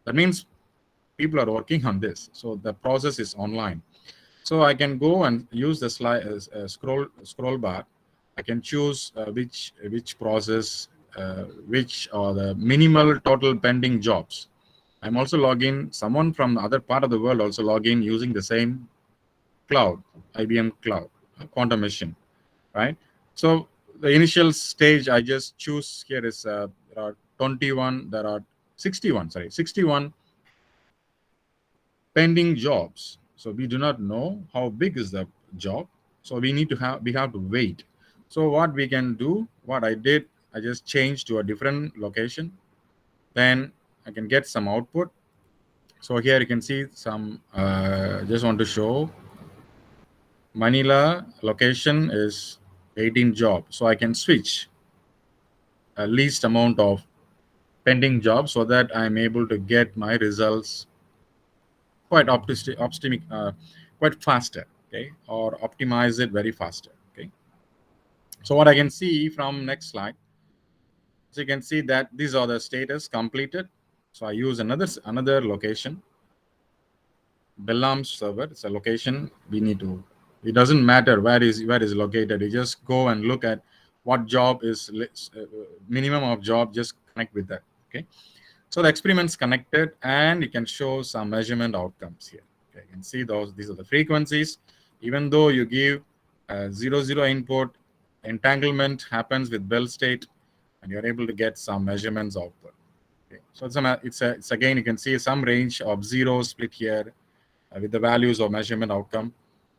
Speaker 5: that means people are working on this. So the process is online. So I can go and use the slide scroll bar. I can choose which process, which are the minimal total pending jobs. I'm also logging. Someone from the other part of the world also log in using the same cloud, IBM cloud, quantum machine, right? So the initial stage I just choose here is there are 21, there are 61 pending jobs. So we do not know how big is the job. So we have to wait. So what we can do, what I did, I just changed to a different location. Then I can get some output. So here you can see some, just want to show Manila location is 18 job. So I can switch a least amount of pending jobs so that I'm able to get my results quite optimistic, quite faster, okay, or optimize it very faster, okay. So what I can see from next slide, so you can see that these are the status completed. So I use another location, Bellam server. It's a location we need to. It doesn't matter where is located. You just go and look at what job is minimum of job. Just connect with that. Okay. So the experiment's connected, and you can show some measurement outcomes here. Okay, you can see those. These are the frequencies. Even though you give 0 input, entanglement happens with Bell state, and you're able to get some measurements output. Okay. So it's again you can see some range of zero split here with the values of measurement outcome,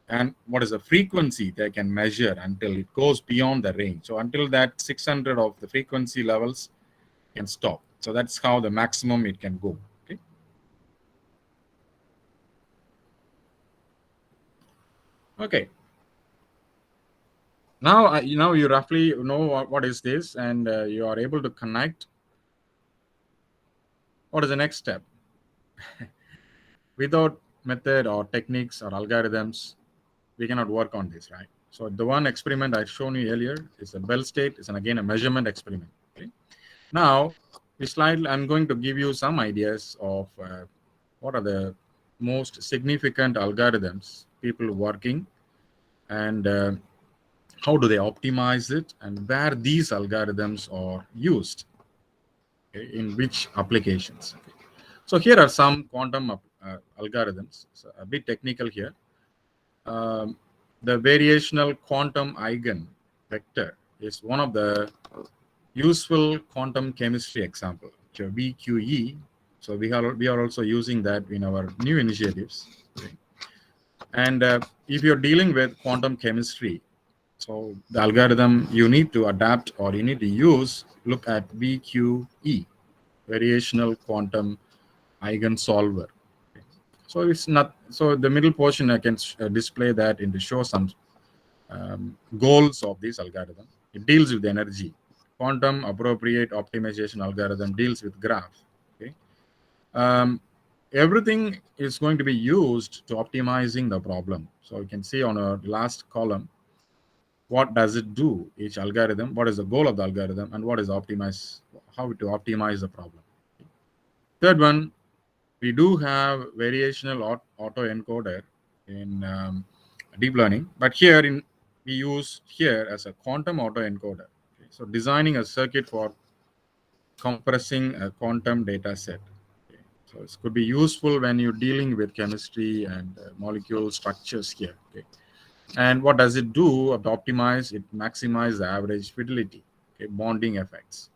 Speaker 5: and what is the frequency they can measure until it goes beyond the range. So until that 600 of the frequency levels can stop. So that's how the maximum it can go. Okay. Okay. Now you roughly know what is this, and you are able to connect. What is the next step? Without method or techniques or algorithms, we cannot work on this, right? So the one experiment I've shown you earlier is a Bell state. It's again a measurement experiment. Okay. Now, this slide, I'm going to give you some ideas of what are the most significant algorithms people working, and how do they optimize it, and where these algorithms are used, okay, in which applications. Okay. So here are some quantum algorithms. So a bit technical here. The variational quantum eigen vector is one of the useful quantum chemistry example, VQE. So we are also using that in our new initiatives. Okay. And if you're dealing with quantum chemistry, so the algorithm you need to adapt or you need to use, look at VQE, variational quantum eigensolver. Okay. So it's not, so the middle portion I can display that and to show some goals of this algorithm. It deals with energy. Quantum appropriate optimization algorithm deals with graph. Okay. Everything is going to be used to optimizing the problem. So you can see on our last column, what does it do, each algorithm, what is the goal of the algorithm, and what is how to optimize the problem. Third one, we do have variational autoencoder in deep learning, but here we use here as a quantum autoencoder. Okay. So designing a circuit for compressing a quantum data set. Okay. So this could be useful when you're dealing with chemistry and molecule structures here. Okay. And what does it do? To optimize, it maximizes the average fidelity, okay, bonding effects.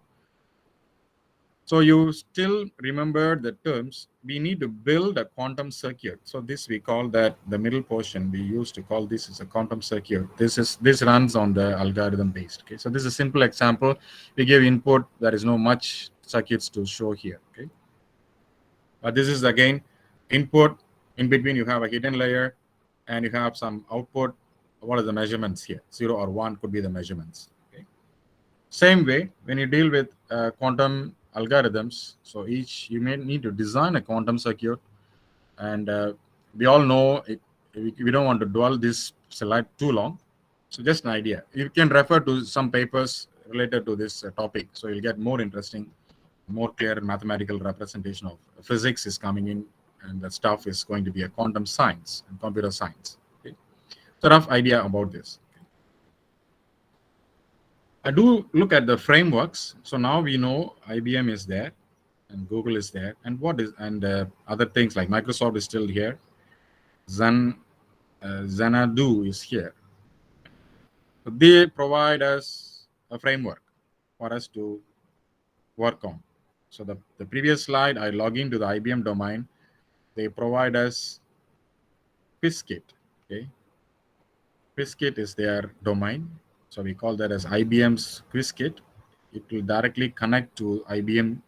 Speaker 5: So you still remember the terms. We need to build a quantum circuit. So this we call that the middle portion. We used to call this as a quantum circuit. This runs on the algorithm based. Okay, so this is a simple example. We give input. There is no much circuits to show here. Okay, but this is again input. In between you have a hidden layer, and you have some output. What are the measurements here? 0 or 1 could be the measurements. Okay. Same way, when you deal with quantum algorithms, so you may need to design a quantum circuit, and we all know we don't want to dwell this slide too long. So just an idea. You can refer to some papers related to this topic. So you'll get more interesting, more clear mathematical representation of physics is coming in, and the stuff is going to be a quantum science and computer science. Okay? So rough idea about this. I do look at the frameworks. So now we know IBM is there and Google is there, and other things like Microsoft is still here. Xanadu is here. So they provide us a framework for us to work on. So the previous slide, I log into the IBM domain. They provide us Qiskit. Okay, Qiskit is their domain. So we call that as IBM's Qiskit. It will directly connect to IBM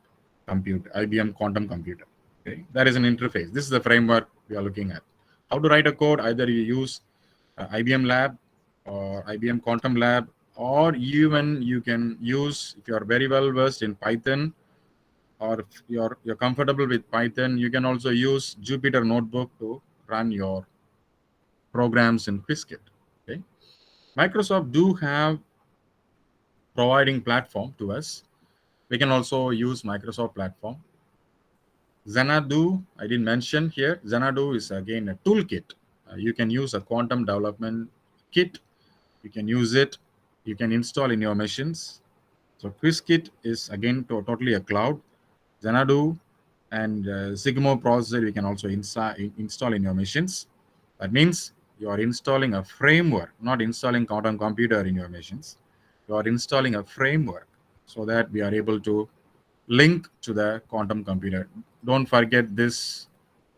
Speaker 5: quantum computer. Okay, that is an interface. This is the framework we are looking at. How to write a code? Either you use IBM Lab or IBM Quantum Lab, or even you can use, if you are very well versed in Python, or if you're comfortable with Python, you can also use Jupyter Notebook to run your programs in Qiskit. Okay, Microsoft do have providing platform to us. We can also use Microsoft platform. Xanadu, I didn't mention here. Xanadu is again a toolkit. You can use a quantum development kit. You can use it. You can install in your machines. So Qiskit is again totally a cloud. Xanadu and Sigmo processor you can also install in your machines. That means you are installing a framework, not installing quantum computer in your machines. You are installing a framework so that we are able to link to the quantum computer. Don't forget this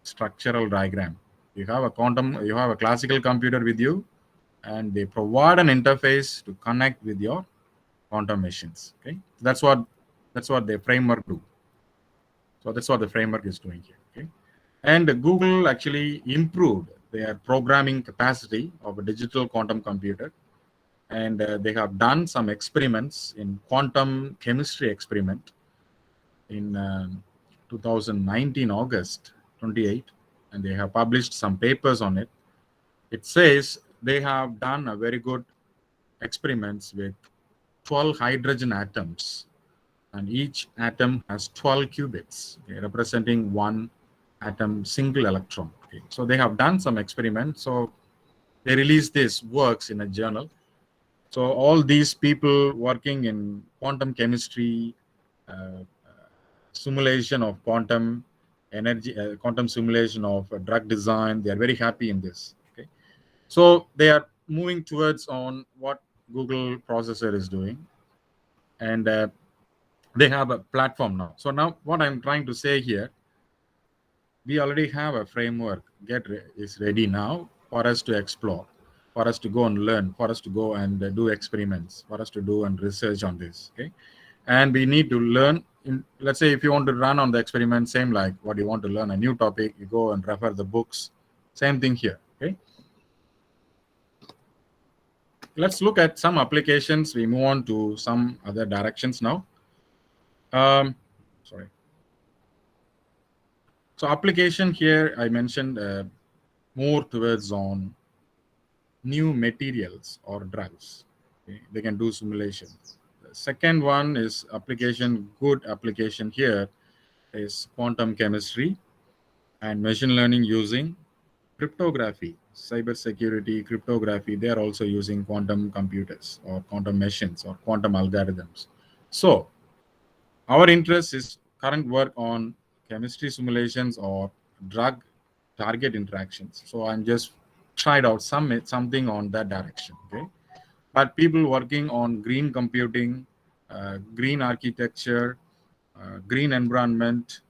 Speaker 5: structural diagram. You have a classical computer with you, and they provide an interface to connect with your quantum machines. Okay, that's what the framework do. So that's what the framework is doing here. Okay, and Google actually improved their programming capacity of a digital quantum computer, and they have done some experiments in quantum chemistry experiment in 2019 August 28, and they have published some papers on it. It says they have done a very good experiments with 12 hydrogen atoms, and each atom has 12 qubits, okay, representing one atom single electron. Okay. So they have done some experiments. So they released this works in a journal. So all these people working in quantum chemistry, simulation of quantum energy, quantum simulation of drug design, they are very happy in this. Okay, so they are moving towards on what Google processor is doing, and they have a platform now. So now what I'm trying to say here, we already have a framework is ready now for us to explore, for us to go and learn, for us to go and do experiments, for us to do and research on this. Okay, and we need to learn. Let's say if you want to run on the experiment, same like what you want to learn a new topic, you go and refer the books. Same thing here. Okay, let's look at some applications. We move on to some other directions now. Sorry. So application here, I mentioned more towards on new materials or drugs. Okay? They can do simulation. The second one is good application here is quantum chemistry and machine learning using cryptography, cybersecurity, cryptography. They are also using quantum computers or quantum machines or quantum algorithms. So our interest is current work on chemistry simulations or drug target interactions. So I'm just tried out something on that direction. Okay, but people working on green computing, green architecture, green environment,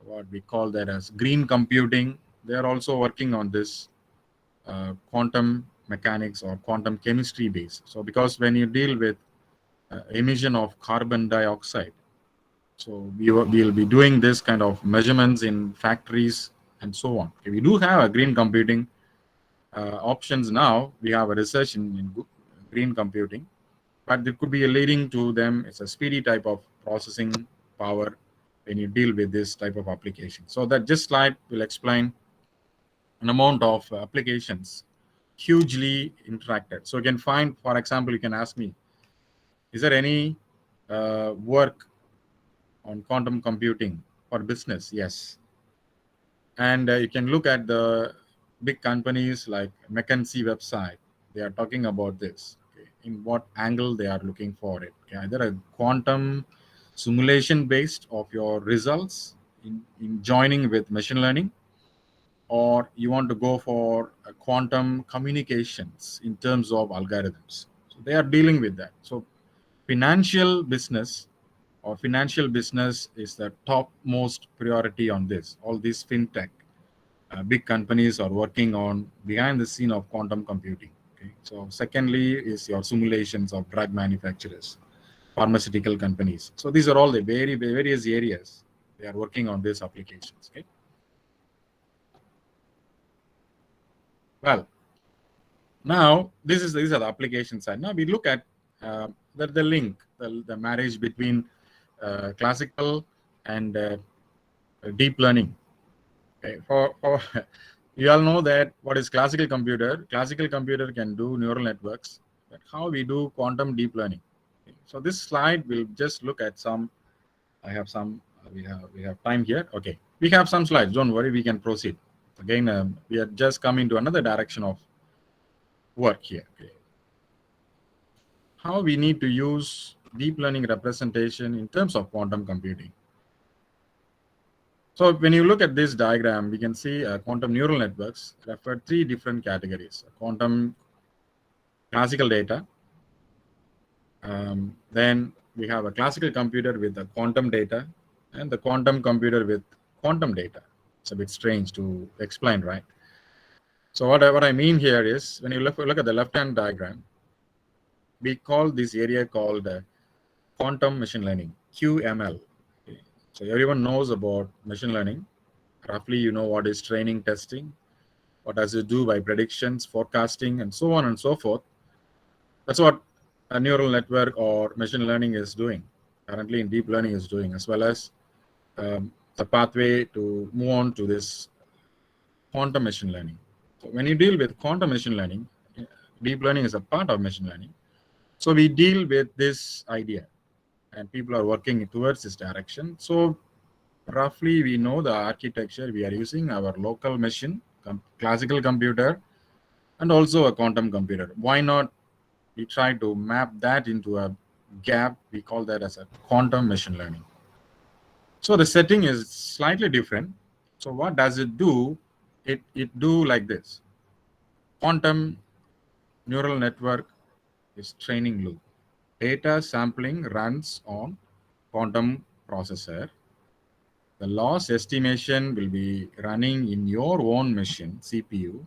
Speaker 5: what we call that as green computing, they are also working on this quantum mechanics or quantum chemistry base. So because when you deal with emission of carbon dioxide, so we will be doing this kind of measurements in factories and so on. Okay, we do have a green computing options now. We have a research in green computing, but it could be leading to them. It's a speedy type of processing power when you deal with this type of application. So that just slide will explain an amount of applications hugely interacted. So you can find, for example, you can ask me, Is there any work on quantum computing for business? Yes. And you can look at the big companies like McKinsey website. They are talking about this. Okay. In what angle they are looking for it. Okay. Either a quantum simulation based of your results in joining with machine learning, or you want to go for quantum communications in terms of algorithms. So they are dealing with that. So financial business is the topmost priority on this. All these fintech big companies are working on behind the scene of quantum computing. Okay. So secondly is your simulations of drug manufacturers, pharmaceutical companies. So these are all the various areas they are working on these applications. Okay. Well, now these are the application side. Now we look at the link, the marriage between classical and deep learning. Okay. For you all know that what is classical computer? Classical computer can do neural networks, but how we do quantum deep learning? Okay. So this slide will just look at some. I have some. We have time here. Okay, we have some slides. Don't worry, we can proceed. Again, we are just coming to another direction of work here. Okay. How we need to use deep learning representation in terms of quantum computing. So when you look at this diagram, we can see quantum neural networks refer three different categories: quantum classical data. Then we have a classical computer with the quantum data, and the quantum computer with quantum data. It's a bit strange to explain, right? So what I mean here is, when you look at the left-hand diagram, we call this area called quantum machine learning, QML. Okay. So everyone knows about machine learning. Roughly, you know what is training, testing, what does it do by predictions, forecasting, and so on and so forth. That's what a neural network or machine learning is doing, currently in deep learning is doing, as well as the pathway to move on to this quantum machine learning. So when you deal with quantum machine learning, deep learning is a part of machine learning. So we deal with this idea, and people are working towards this direction. So roughly, we know the architecture. We are using our local machine, classical computer, and also a quantum computer. Why not we try to map that into a gap? We call that as a quantum machine learning. So the setting is slightly different. So what does it do? It do like this. Quantum neural network is training loop. Data sampling runs on quantum processor. The loss estimation will be running in your own machine, CPU,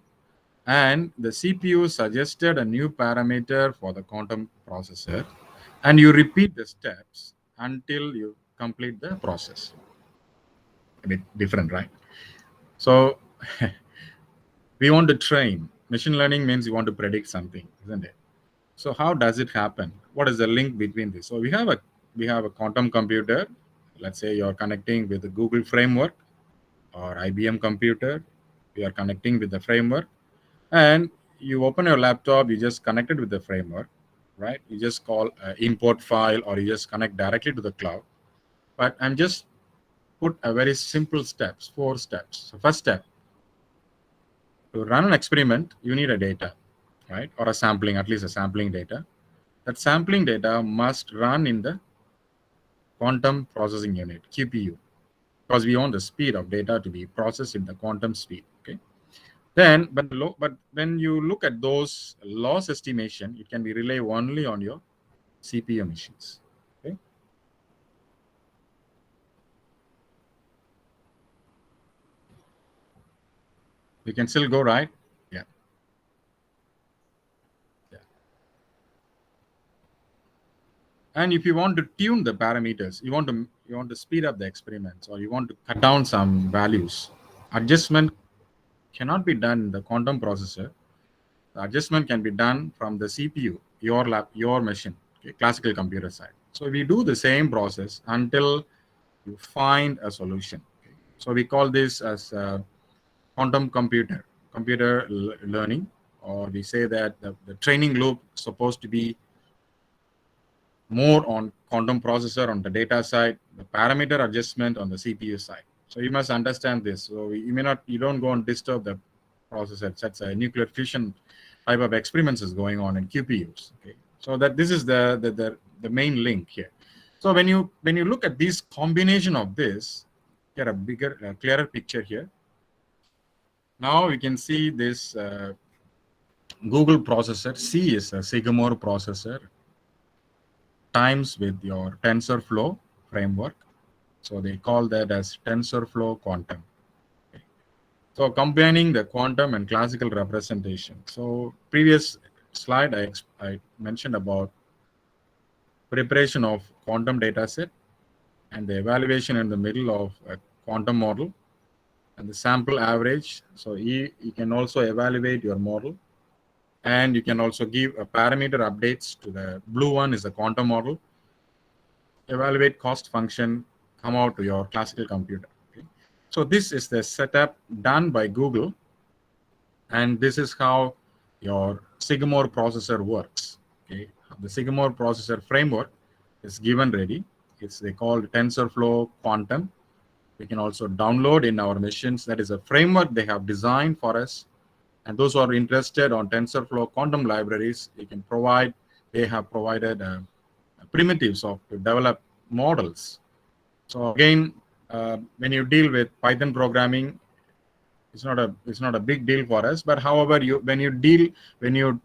Speaker 5: and the CPU suggested a new parameter for the quantum processor, and you repeat the steps until you complete the process. A bit different, right? So we want to train. Machine learning means you want to predict something, isn't it? So how does it happen? What is the link between this? So we have a quantum computer. Let's say you're connecting with the Google framework or IBM computer. We are connecting with the framework, and you open your laptop. You just connect it with the framework, right? You just call import file, or you just connect directly to the cloud. But I'm just put a very simple steps, 4 steps. So first step, to run an experiment, you need a data, right? Or a sampling, at least a sampling data. That sampling data must run in the quantum processing unit, QPU, because we want the speed of data to be processed in the quantum speed. Okay. Then, but when you look at those loss estimation, it can be rely only on your CPU machines. Okay. We can still go, right? Yeah. Yeah. And if you want to tune the parameters, you want to speed up the experiments, or you want to cut down some values, adjustment cannot be done in the quantum processor. The adjustment can be done from the CPU, your machine, okay, classical computer side. So we do the same process until you find a solution. Okay. So we call this as quantum computer learning, or we say that the training loop is supposed to be more on quantum processor on the data side, the parameter adjustment on the CPU side. So you must understand this. So you don't go and disturb the processor. That's a nuclear fission type of experiments is going on in QPUs. Okay, so that this is the main link here. So when you look at this combination of this, get a bigger, clearer picture here. Now we can see this Google processor. C is a Sycamore processor times with your TensorFlow framework. So they call that as TensorFlow Quantum. Okay. So combining the quantum and classical representation. So previous slide I mentioned about preparation of quantum data set and the evaluation in the middle of a quantum model and the sample average. So you can also evaluate your model, and you can also give a parameter updates to the blue one is the quantum model, evaluate cost function, come out to your classical computer. Okay. So this is the setup done by Google, and this is how your Sycamore processor works. Okay. The Sycamore processor framework is given ready. They call TensorFlow Quantum. We can also download in our machines. That is a framework they have designed for us. And those who are interested on TensorFlow Quantum libraries, they have provided primitives to develop models. So again, when you deal with Python programming, it's not a big deal for us. But however, when you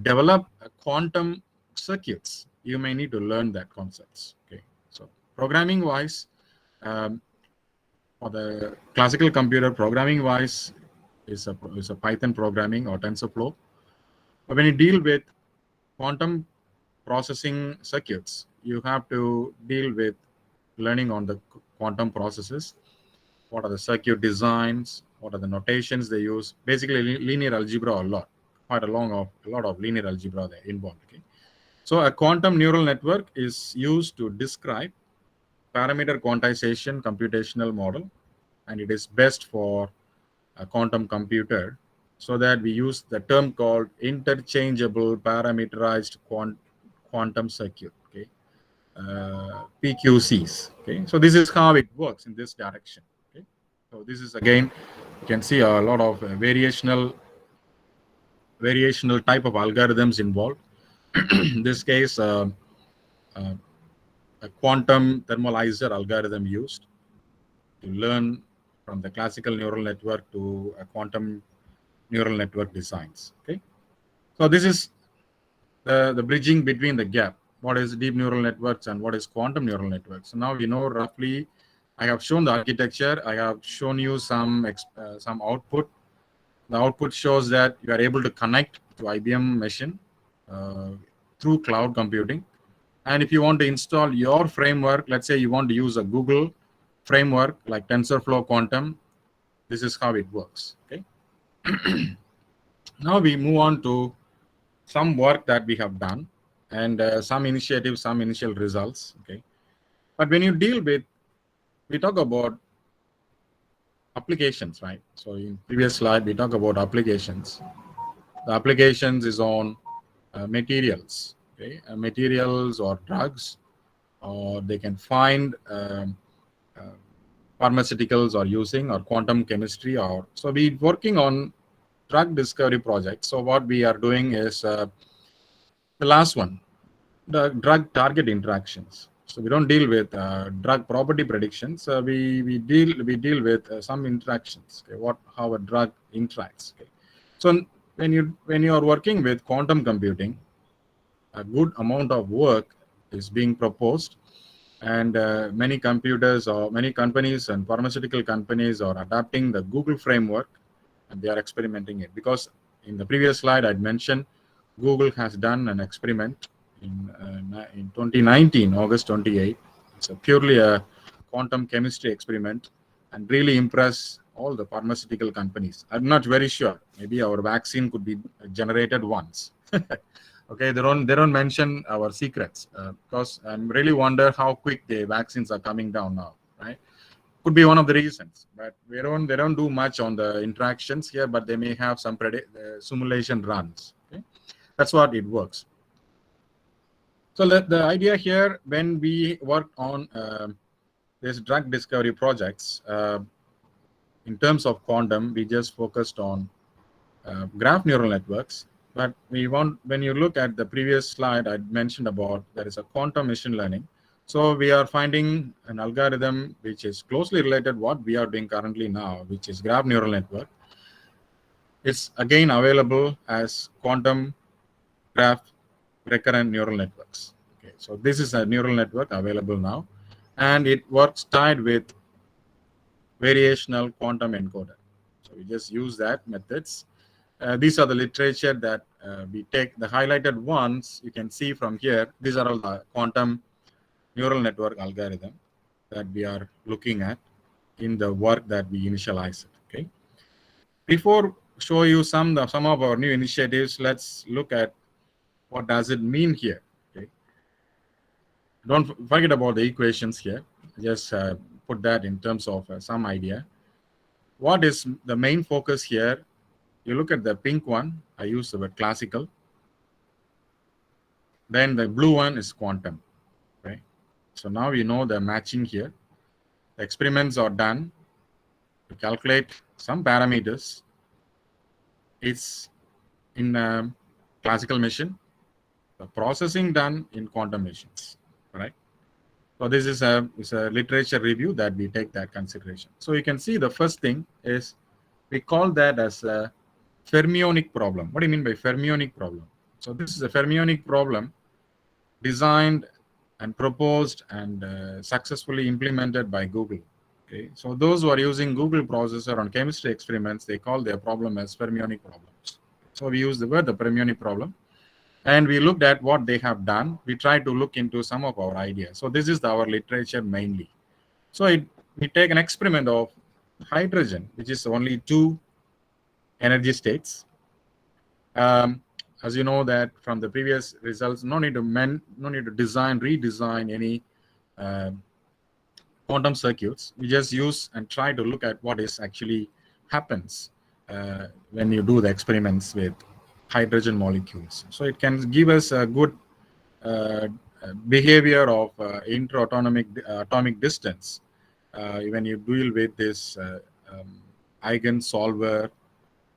Speaker 5: develop quantum circuits, you may need to learn that concepts. Okay, so programming wise, for the classical computer, programming wise is a Python programming or TensorFlow. But when you deal with quantum processing circuits, you have to deal with learning on the quantum processes. What are the circuit designs? What are the notations they use? Basically, linear algebra quite a lot of linear algebra there involved. Okay? So a quantum neural network is used to describe parameter quantization computational model, and it is best for a quantum computer. So that we use the term called interchangeable parameterized quantum circuit. Okay. PQCs. Okay, so this is how it works in this direction. Okay, so this is again, you can see a lot of variational type of algorithms involved. In this case, a quantum thermalizer algorithm used to learn from the classical neural network to a quantum neural network designs. Okay, so this is the bridging between the gap. What is deep neural networks and what is quantum neural networks? So now we know roughly. I have shown the architecture. I have shown you some output. The output shows that you are able to connect to IBM machine through cloud computing. And if you want to install your framework, let's say you want to use a Google framework like TensorFlow Quantum, this is how it works. Okay. Now we move on to some work that we have done and some initiatives, some initial results. Okay, but when you deal with, we talk about applications, right? So in previous slide we talk about applications. The applications is on materials. Okay, materials or drugs, or they can find pharmaceuticals or using or quantum chemistry, or so we working on drug discovery projects. So what we are doing is the last one, the drug target interactions. So we don't deal with drug property predictions. We deal with some interactions. Okay, how a drug interacts. Okay, so when you are working with quantum computing, a good amount of work is being proposed, and many computers or many companies and pharmaceutical companies are adapting the Google framework, and they are experimenting it. Because in the previous slide I'd mentioned, Google has done an experiment in 2019, August 28. It's purely a quantum chemistry experiment, and really impress all the pharmaceutical companies. I'm not very sure. Maybe our vaccine could be generated once. Okay, they don't mention our secrets because I really wonder how quick the vaccines are coming down now. Right? Could be one of the reasons, but they don't do much on the interactions here, but they may have some simulation runs. Okay? That's what it works. So the idea here, when we worked on this drug discovery projects, in terms of quantum, we just focused on graph neural networks. But when you look at the previous slide, I mentioned about there is a quantum machine learning. So we are finding an algorithm which is closely related what we are doing currently now, which is graph neural network. It's again available as quantum graph recurrent neural networks. Okay, so this is a neural network available now, and it works tied with variational quantum encoder. So we just use that methods. These are the literature that we take. The highlighted ones you can see from here. These are all the quantum neural network algorithm that we are looking at in the work that we initialized. Okay. Before show you some of our new initiatives, let's look at what does it mean here. Okay. Don't forget about the equations here. Just put that in terms of some idea. What is the main focus here? You look at the pink one, I use the word classical. Then the blue one is quantum. Okay. So now you know the matching here. The experiments are done to calculate some parameters. It's in a classical machine. The processing done in quantum machines. Right. So this is a literature review that we take that consideration. So you can see the first thing is we call that as a fermionic problem. What do you mean by fermionic problem? So this is a fermionic problem designed and proposed and successfully implemented by Google. Okay, so those who are using Google processor on chemistry experiments, they call their problem as fermionic problems. So we use the word the fermionic problem, and we looked at what they have done. We tried to look into some of our ideas. So this is our literature mainly. So we take an experiment of hydrogen, which is only 2 energy states. As you know that from the previous results, no need to redesign any quantum circuits. We just use and try to look at what is actually happens when you do the experiments with hydrogen molecules. So it can give us a good behavior of atomic distance when you deal with this eigensolver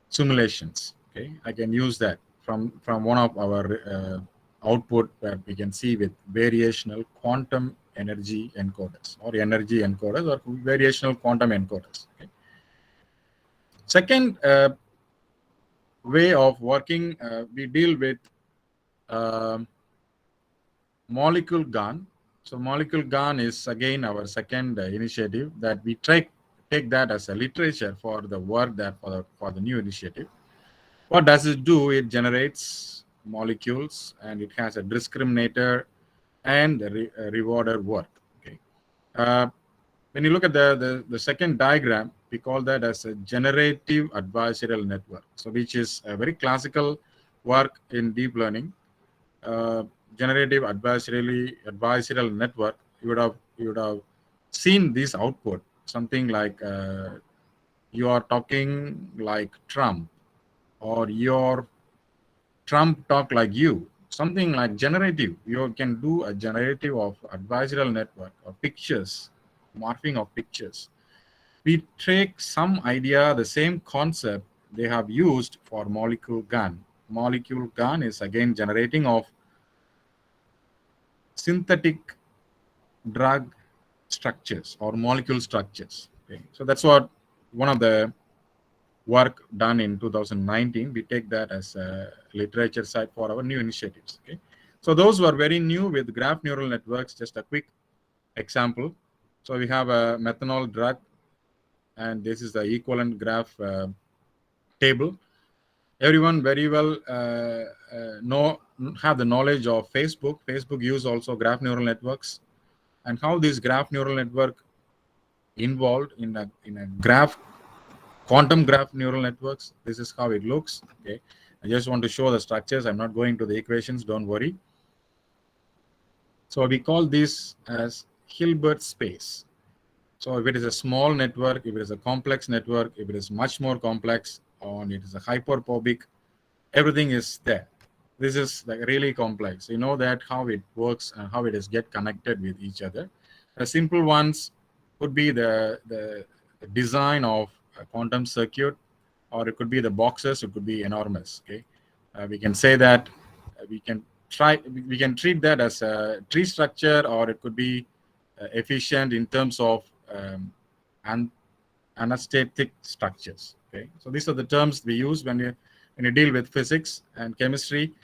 Speaker 5: simulations. Okay, I can use that from one of our output that we can see with variational quantum energy encoders or energy encoders or variational quantum encoders. Okay. Second way of working, we deal with molecule GAN. So molecule GAN is again our second initiative that we take that as a literature for the work that for the new initiative. What does it do? It generates molecules and it has a discriminator and a rewarder work. Okay. When you look at the second diagram, we call that as a generative adversarial network. So which is a very classical work in deep learning. Generative adversarial network. You would have seen this output, something like you are talking like Trump, or your Trump talk like you, something like generative. You can do a generative of adversarial network of pictures, morphing of pictures. We take some idea, the same concept they have used for molecule GAN. Molecule GAN is again generating of synthetic drug structures or molecule structures. Okay. So that's what one of the work done in 2019. We take that as a literature site for our new initiatives. Okay. So those were very new with graph neural networks. Just a quick example. So we have a methanol drug, and this is the equivalent graph table. Everyone very well have the knowledge of Facebook. Facebook use also graph neural networks, and how this graph neural network involved in a graph, quantum graph neural networks. This is how it looks. Okay, I just want to show the structures. I'm not going to the equations. Don't worry. So we call this as Hilbert space. So if it is a small network, if it is a complex network, if it is much more complex, or it is a hyperpobic, everything is there. This is like really complex. You know that how it works and how it is get connected with each other. The simple ones could be the design of a quantum circuit, or it could be the boxes. It could be enormous. Okay, we can say that we can treat that as a tree structure, or it could be efficient in terms of anesthetic structures. Okay, so these are the terms we use when you deal with physics and chemistry.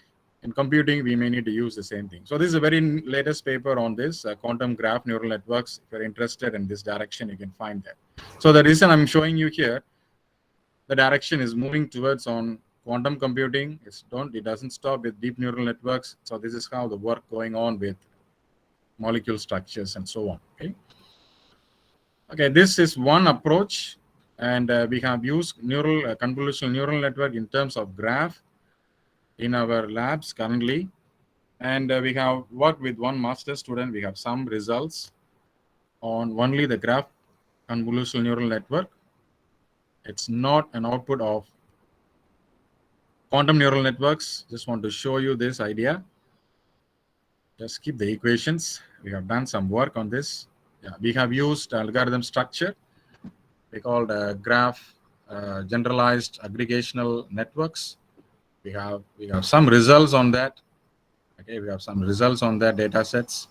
Speaker 5: In computing, we may need to use the same thing. So this is a very latest paper on this quantum graph neural networks. If you're interested in this direction, you can find that. So the reason I'm showing you here, the direction is moving towards on quantum computing. It doesn't stop with deep neural networks. So this is how the work going on with molecule structures and so on. Okay, this is one approach, and we have used convolutional neural network in terms of graph in our labs currently, and we have worked with one master student. We have some results on only the graph convolutional neural network. It's not an output of quantum neural networks. Just want to show you this idea. Just keep the equations. We have done some work on this. Yeah, we have used algorithm structure. We called graph generalized aggregational networks. We have some results on that. Okay, we have some results on that data sets.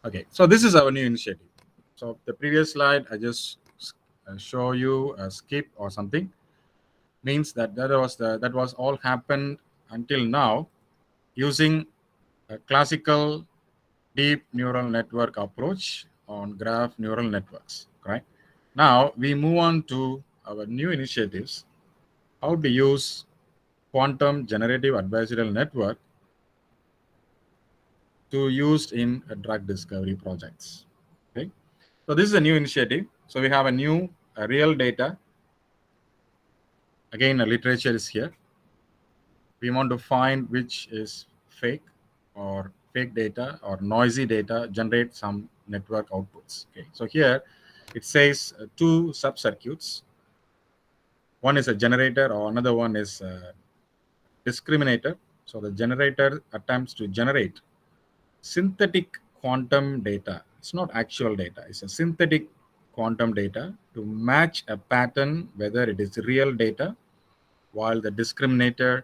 Speaker 5: Okay, so this is our new initiative. So the previous slide, I just show you a skip or something. Means that that was all happened until now using a classical deep neural network approach on graph neural networks. Right? Now we move on to our new initiatives. How to use quantum generative adversarial network to used in drug discovery projects. Okay, so this is a new initiative. So we have a new real data. Again, literature is here. We want to find which is fake or fake data or noisy data, generate some network outputs. Okay, so here it says two subcircuits. One is a generator, or another one is a discriminator. So the generator attempts to generate synthetic quantum data. It's not actual data. It's a synthetic quantum data to match a pattern, whether it is real data, while the discriminator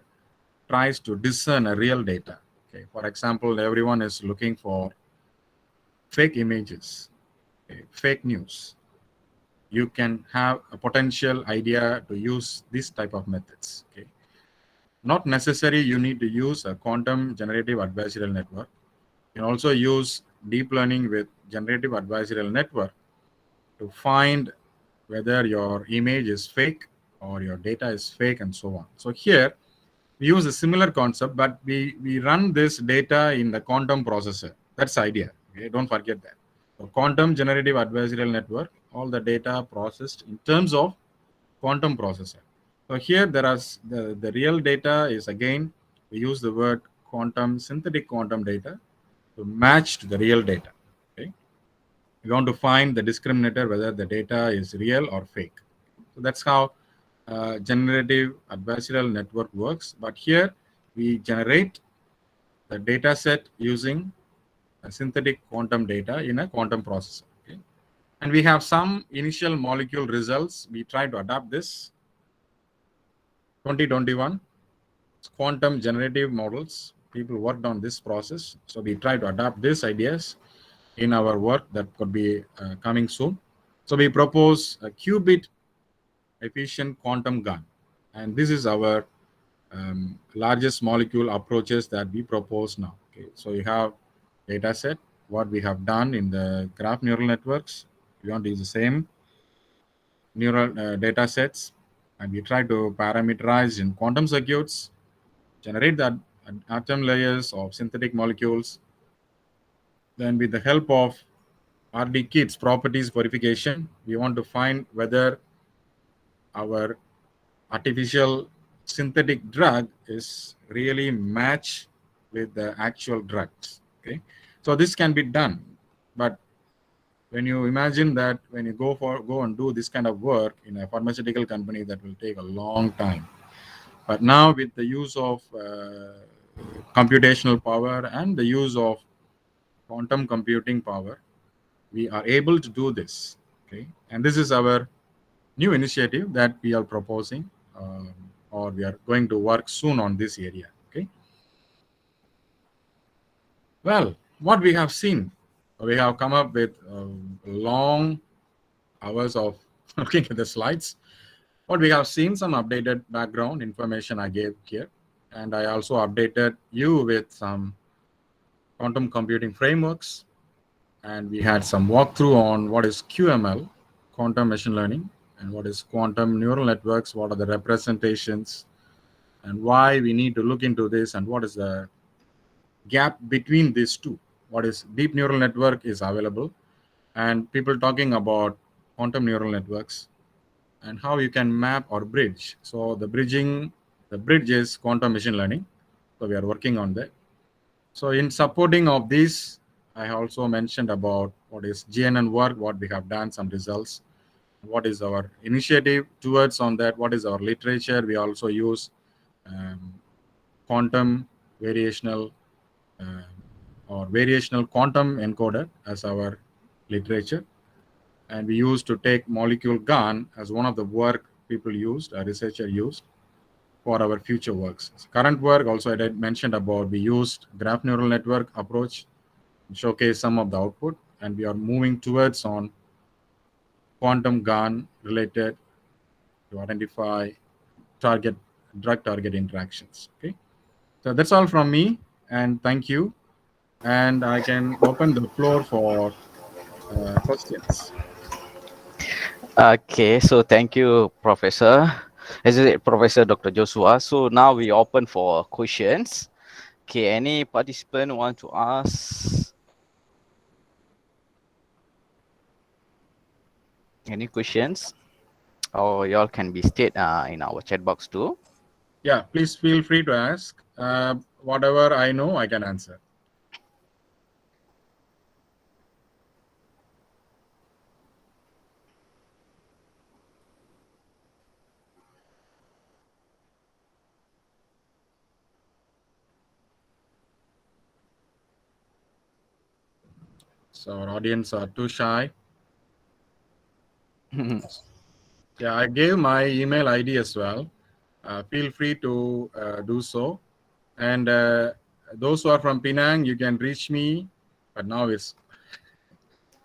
Speaker 5: tries to discern a real data. Okay. For example, everyone is looking for fake images, okay, fake news. You can have a potential idea to use this type of methods. Okay. Not necessary you need to use a quantum generative adversarial network. You can also use deep learning with generative adversarial network to find whether your image is fake or your data is fake and so on. So here we use a similar concept, but we run this data in the quantum processor. That's the idea. Okay? Don't forget that. So quantum generative adversarial network, all the data processed in terms of quantum processor. So here there are the real data is, again, we use the word quantum, synthetic quantum data to match to the real data. Okay, we want to find the discriminator whether the data is real or fake. So that's how generative adversarial network works. But here we generate the data set using a synthetic quantum data in a quantum processor. Okay, and we have some initial molecule results. We try to adapt this. 2021 quantum generative models. People worked on this process. So we try to adapt these ideas in our work that could be coming soon. So we propose a qubit efficient quantum gun. And this is our largest molecule approaches that we propose now. Okay, so you have data set, what we have done in the graph neural networks. We want to use the same neural data sets, and we try to parameterize in quantum circuits, generate the atom layers of synthetic molecules. Then with the help of RD kits, properties verification, we want to find whether our artificial synthetic drug is really matched with the actual drugs. Okay, so this can be done, but when you imagine that when you go and do this kind of work in a pharmaceutical company, that will take a long time. But now with the use of computational power and the use of quantum computing power, we are able to do this. Okay, and this is our new initiative that we are proposing, or we are going to work soon on this area. Okay. Well, what we have seen, we have come up with long hours of looking at the slides. What we have seen, some updated background information I gave here, and I also updated you with some quantum computing frameworks, and we had some walkthrough on what is QML, quantum machine learning, and what is quantum neural networks, what are the representations, and why we need to look into this, and what is the gap between these two. What is deep neural network is available, and people talking about quantum neural networks and how you can map or bridge. So the bridge is quantum machine learning. So we are working on that. So in supporting of this, I also mentioned about what is GNN work, what we have done, some results, what is our initiative towards on that, what is our literature. We also use quantum variational or variational quantum encoder as our literature. And we used to take molecule GAN as one of the work people used, a researcher used for our future works. Current work also I had mentioned about, we used graph neural network approach, showcase some of the output, and we are moving towards on quantum GAN related to identify drug target interactions. Okay, so that's all from me, and thank you. And I can open the floor for questions.
Speaker 1: Okay, so thank you, Professor. Is it Professor Dr. Joshua? So now we open for questions. Okay, any participant want to ask any questions? Or y'all can be state in our chat box too.
Speaker 5: Yeah, please feel free to ask. Whatever I know, I can answer. So our audience are too shy. Yeah, I gave my email ID as well. Feel free to do so. And those who are from Penang, you can reach me, but now it's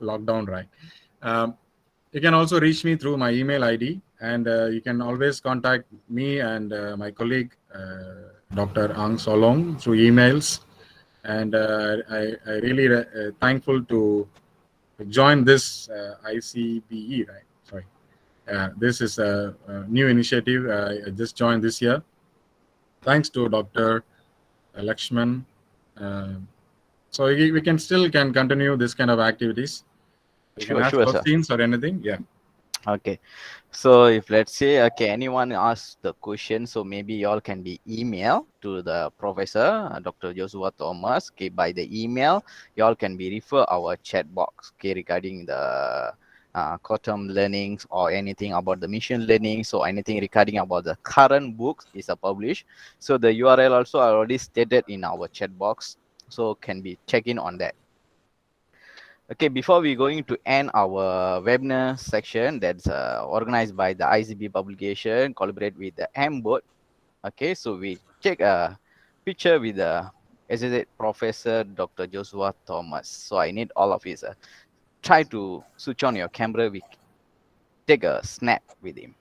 Speaker 5: lockdown, right? You can also reach me through my email ID, and you can always contact me and my colleague, Dr. Ang Solong, through emails. And I really thankful to join this ICBE, right? Sorry. This is a new initiative I just joined this year. Thanks to Dr. Lakshman. So we can still continue this kind of activities. You can ask
Speaker 1: Sure, sir.
Speaker 5: questions or anything. Yeah.
Speaker 1: Okay, so if let's say anyone asks the question, so maybe y'all can be email to the professor Dr. Joshua Thomas. Okay, by the email y'all can be refer our chat box. Okay, regarding the quantum learnings or anything about the machine learning. So anything regarding about the current books is published. So the URL also already stated in our chat box. So can be check in on that. Okay, before we going to end our webinar section that's organized by the ICB publication, collaborate with the MBOT. Okay, so we take a picture with the Associate Professor Dr. Joshua Thomas. So I need all of you try to switch on your camera. We take a snap with him.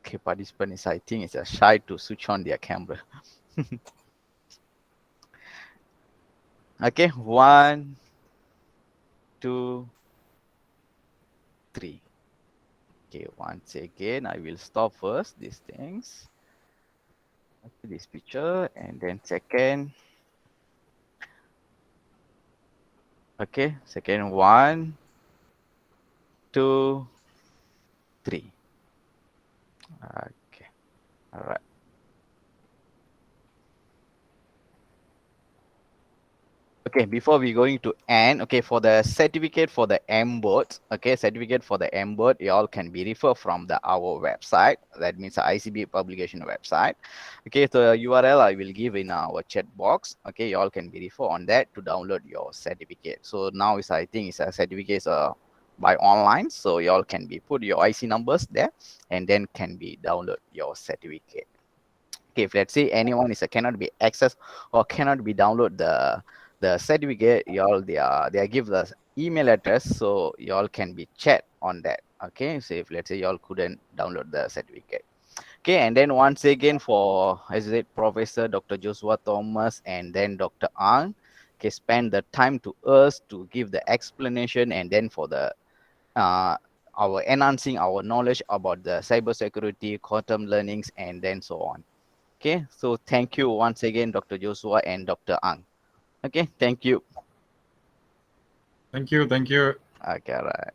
Speaker 1: Okay, participant is, I think, is shy to switch on their camera. Okay, 1, 2, 3. Okay, once again, I will stop first these things. Okay, this picture, and then second. Okay, second, 1, 2, 3. Okay, all right. Okay, before we going to end, okay, for the certificate for the M boards, okay, certificate for the M board, you all can be referred from our website. That means the ICB publication website. Okay, so the URL I will give in our chat box. Okay, you all can be referred on that to download your certificate. So now is I think it's a certificate by online, so you all can be put your IC numbers there and then can be download your certificate. Okay, if let's say anyone is cannot be accessed or cannot be download the certificate, y'all they are give the email address, so y'all can be chat on that. Okay, so if let's say y'all couldn't download the certificate. Okay, and then once again for as I said, Professor Dr. Joshua Thomas and then Dr. Ang, okay, spend the time to us to give the explanation and then for the our enhancing our knowledge about the cybersecurity, quantum learnings, and then so on. Okay, so thank you once again, Dr. Joshua and Dr. Ang. Okay, thank you.
Speaker 5: Thank you. Thank you.
Speaker 1: Okay, right.